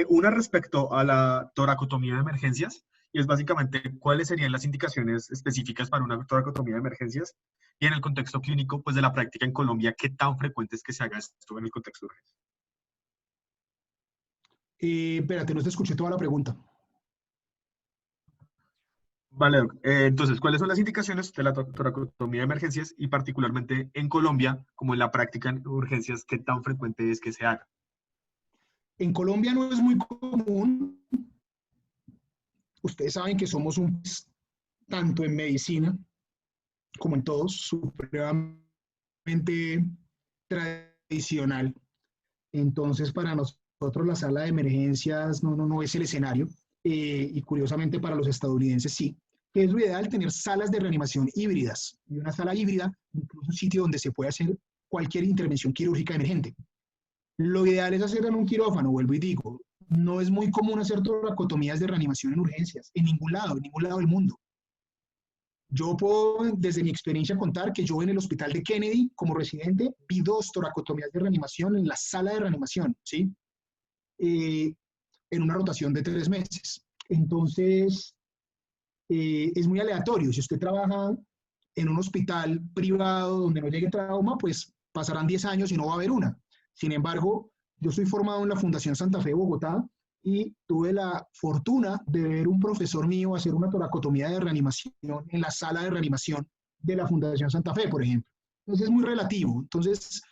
Una respecto a la toracotomía de emergencias, y es básicamente cuáles serían las indicaciones específicas para una toracotomía de emergencias, y en el contexto clínico, pues, de la práctica en Colombia, ¿qué tan frecuente es que se haga esto en el contexto de urgencia? Espérate, no te escuché toda la pregunta. Vale, doc. Entonces, ¿cuáles son las indicaciones de la toracotomía de emergencias y particularmente en Colombia, como en la práctica en urgencias, qué tan frecuente es que se haga? En Colombia no es muy común. Ustedes saben que somos tanto en medicina como en todos, supremamente tradicional. Entonces, para nosotros la sala de emergencias no es el escenario. Y curiosamente para los estadounidenses sí. Que es lo ideal tener salas de reanimación híbridas. Y una sala híbrida, incluso un sitio donde se puede hacer cualquier intervención quirúrgica emergente. Lo ideal es hacer en un quirófano, vuelvo y digo. No es muy común hacer toracotomías de reanimación en urgencias, en ningún lado del mundo. Yo puedo, desde mi experiencia, contar que yo en el hospital de Kennedy, como residente, vi 2 toracotomías de reanimación en la sala de reanimación, ¿sí? En una rotación de 3 meses. Entonces, es muy aleatorio. Si usted trabaja en un hospital privado donde no llegue trauma, pues pasarán 10 años y no va a haber una. Sin embargo, yo soy formado en la Fundación Santa Fe de Bogotá y tuve la fortuna de ver un profesor mío hacer una toracotomía de reanimación en la sala de reanimación de la Fundación Santa Fe, por ejemplo. Entonces es muy relativo. Entonces,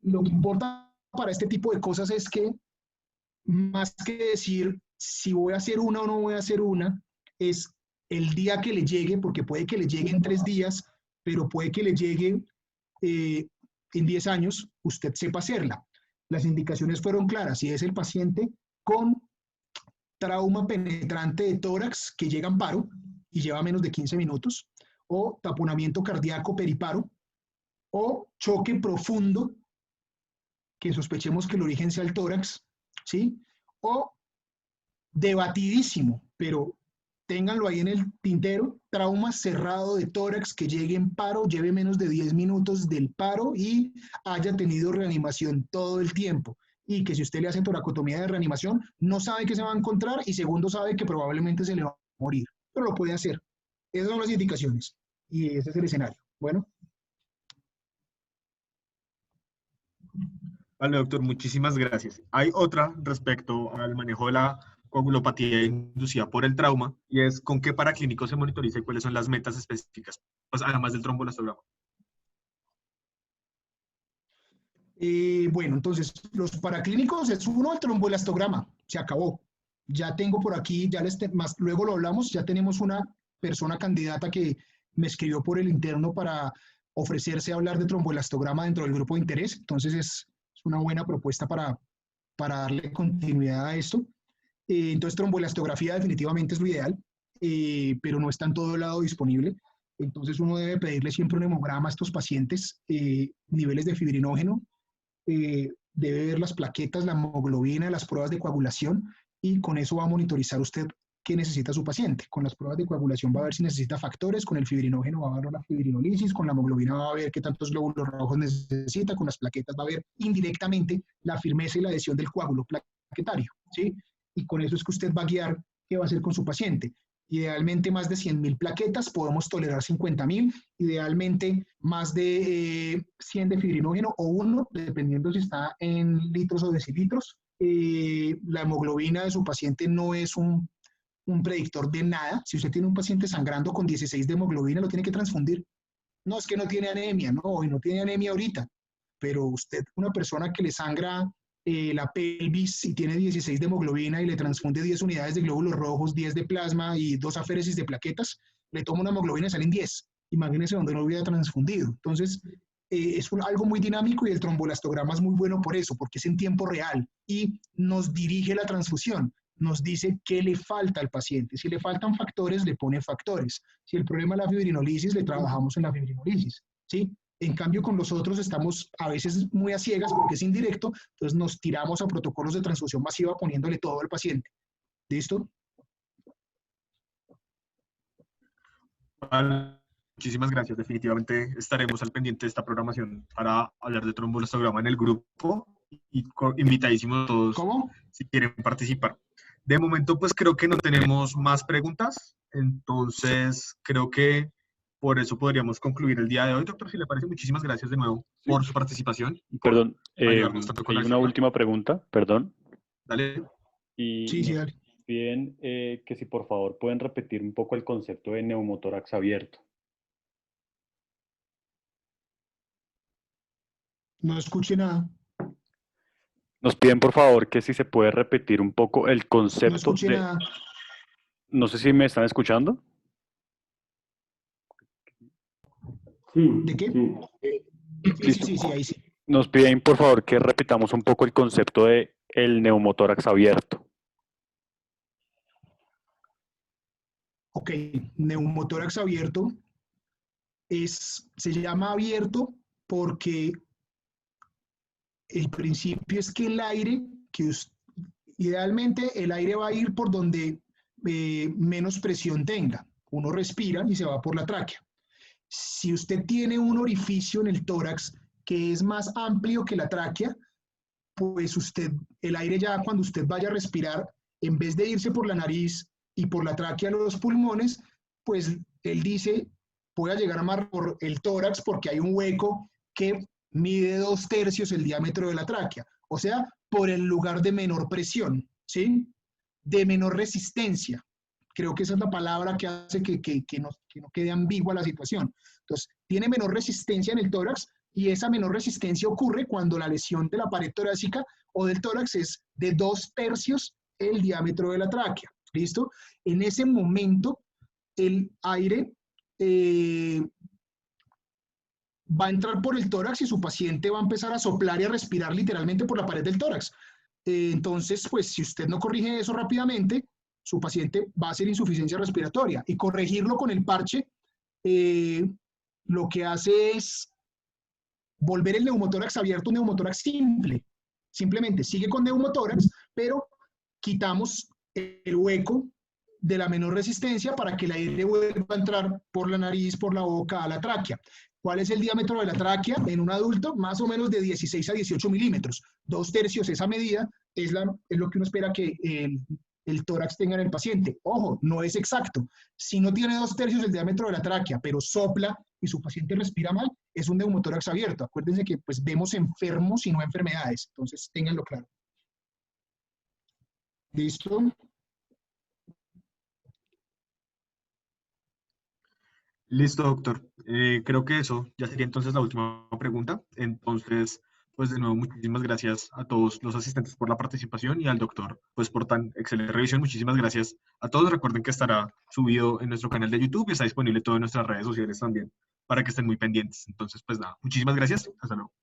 lo que importa para este tipo de cosas es que, más que decir si voy a hacer una o no voy a hacer una, es el día que le llegue, porque puede que le llegue en 3 días, pero puede que le llegue en 10 años, usted sepa hacerla. Las indicaciones fueron claras. Si es el paciente con trauma penetrante de tórax que llega en paro y lleva menos de 15 minutos, o taponamiento cardíaco periparo, o choque profundo, que sospechemos que el origen sea el tórax, ¿sí? O debatidísimo, pero ténganlo ahí en el tintero, trauma cerrado de tórax que llegue en paro, lleve menos de 10 minutos del paro y haya tenido reanimación todo el tiempo. Y que si usted le hace toracotomía de reanimación, no sabe qué se va a encontrar y segundo sabe que probablemente se le va a morir, pero lo puede hacer. Esas son las indicaciones y ese es el escenario. Bueno. Vale, doctor, muchísimas gracias. Hay otra respecto al manejo de la coagulopatía inducida por el trauma, y es con qué paraclínico se monitoriza y cuáles son las metas específicas, pues, además del tromboelastograma. Bueno, entonces, los paraclínicos es uno, el tromboelastograma, se acabó. Ya tengo por aquí, más luego lo hablamos, ya tenemos una persona candidata que me escribió por el interno para ofrecerse a hablar de tromboelastograma dentro del grupo de interés, entonces es una buena propuesta para darle continuidad a esto. Entonces, tromboelastografía definitivamente es lo ideal, pero no está en todo lado disponible. Entonces, uno debe pedirle siempre un hemograma a estos pacientes, niveles de fibrinógeno, debe ver las plaquetas, la hemoglobina, las pruebas de coagulación, y con eso va a monitorizar usted qué necesita su paciente. Con las pruebas de coagulación va a ver si necesita factores, con el fibrinógeno va a ver la fibrinolisis, con la hemoglobina va a ver qué tantos glóbulos rojos necesita, con las plaquetas va a ver indirectamente la firmeza y la adhesión del coágulo plaquetario, ¿sí? Y con eso es que usted va a guiar qué va a hacer con su paciente. Idealmente más de 100.000 plaquetas, podemos tolerar 50.000, idealmente más de 100 de fibrinógeno o 1, dependiendo si está en litros o decilitros. La hemoglobina de su paciente no es un predictor de nada. Si usted tiene un paciente sangrando con 16 de hemoglobina, lo tiene que transfundir. No, es que no tiene anemia, no, y no tiene anemia ahorita, pero usted, una persona que le sangra la pelvis y tiene 16 de hemoglobina y le transfunde 10 unidades de glóbulos rojos, 10 de plasma y 2 aféresis de plaquetas, le toma una hemoglobina y salen 10. Imagínense donde no hubiera transfundido. Entonces, es algo muy dinámico y el tromboelastograma es muy bueno por eso, porque es en tiempo real y nos dirige la transfusión. Nos dice qué le falta al paciente. Si le faltan factores, le pone factores. Si el problema es la fibrinolisis, le trabajamos en la fibrinolisis, ¿sí? En cambio, con los otros estamos a veces muy a ciegas porque es indirecto, entonces nos tiramos a protocolos de transfusión masiva poniéndole todo al paciente. ¿Listo? Vale, muchísimas gracias. Definitivamente estaremos al pendiente de esta programación para hablar de tromboelastograma en el grupo y invitadísimos todos. ¿Cómo? Si quieren participar. De momento, pues creo que no tenemos más preguntas, entonces creo que por eso podríamos concluir el día de hoy. Doctor, si le parece, muchísimas gracias de nuevo por su participación. Y por Perdón, ayudarnos tanto con hay la una charla. última pregunta, perdón. Dale. Y Sí, dale. piden que si por favor pueden repetir un poco el concepto de neumotórax abierto. No escuché nada. Nos piden por favor que si se puede repetir un poco el No concepto escuché de... nada. No sé si me están escuchando. Sí, ¿De qué? sí. Sí, ahí sí. Nos piden por favor que repitamos un poco el concepto de el neumotórax abierto. Ok, neumotórax abierto se llama abierto porque el principio es que el aire, idealmente el aire va a ir por donde menos presión tenga. Uno respira y se va por la tráquea. Si usted tiene un orificio en el tórax que es más amplio que la tráquea, pues el aire ya cuando usted vaya a respirar, en vez de irse por la nariz y por la tráquea a los pulmones, pues él dice, voy a llegar a más por el tórax porque hay un hueco que mide 2/3 el diámetro de la tráquea, o sea, por el lugar de menor presión, ¿sí? de menor resistencia. Creo que esa es la palabra que hace que no quede ambigua la situación. Entonces, tiene menor resistencia en el tórax y esa menor resistencia ocurre cuando la lesión de la pared torácica o del tórax es de 2/3 el diámetro de la tráquea. ¿Listo? En ese momento, el aire va a entrar por el tórax y su paciente va a empezar a soplar y a respirar literalmente por la pared del tórax. Entonces, pues si usted no corrige eso rápidamente, su paciente va a hacer insuficiencia respiratoria. Y corregirlo con el parche lo que hace es volver el neumotórax abierto un neumotórax simple. Simplemente sigue con neumotórax, pero quitamos el hueco de la menor resistencia para que el aire vuelva a entrar por la nariz, por la boca, a la tráquea. ¿Cuál es el diámetro de la tráquea en un adulto? Más o menos de 16 a 18 milímetros. 2/3 esa medida es lo que uno espera que el tórax tenga en el paciente. Ojo, no es exacto. Si no tiene 2/3 el diámetro de la tráquea, pero sopla y su paciente respira mal, es un neumotórax abierto. Acuérdense que pues, vemos enfermos y no enfermedades. Entonces, ténganlo claro. ¿Listo? Listo, doctor. Creo que eso ya sería entonces la última pregunta. Entonces, pues de nuevo, muchísimas gracias a todos los asistentes por la participación y al doctor, pues por tan excelente revisión. Muchísimas gracias a todos. Recuerden que estará subido en nuestro canal de YouTube y está disponible todo en nuestras redes sociales también para que estén muy pendientes. Entonces, pues nada, muchísimas gracias. Hasta luego.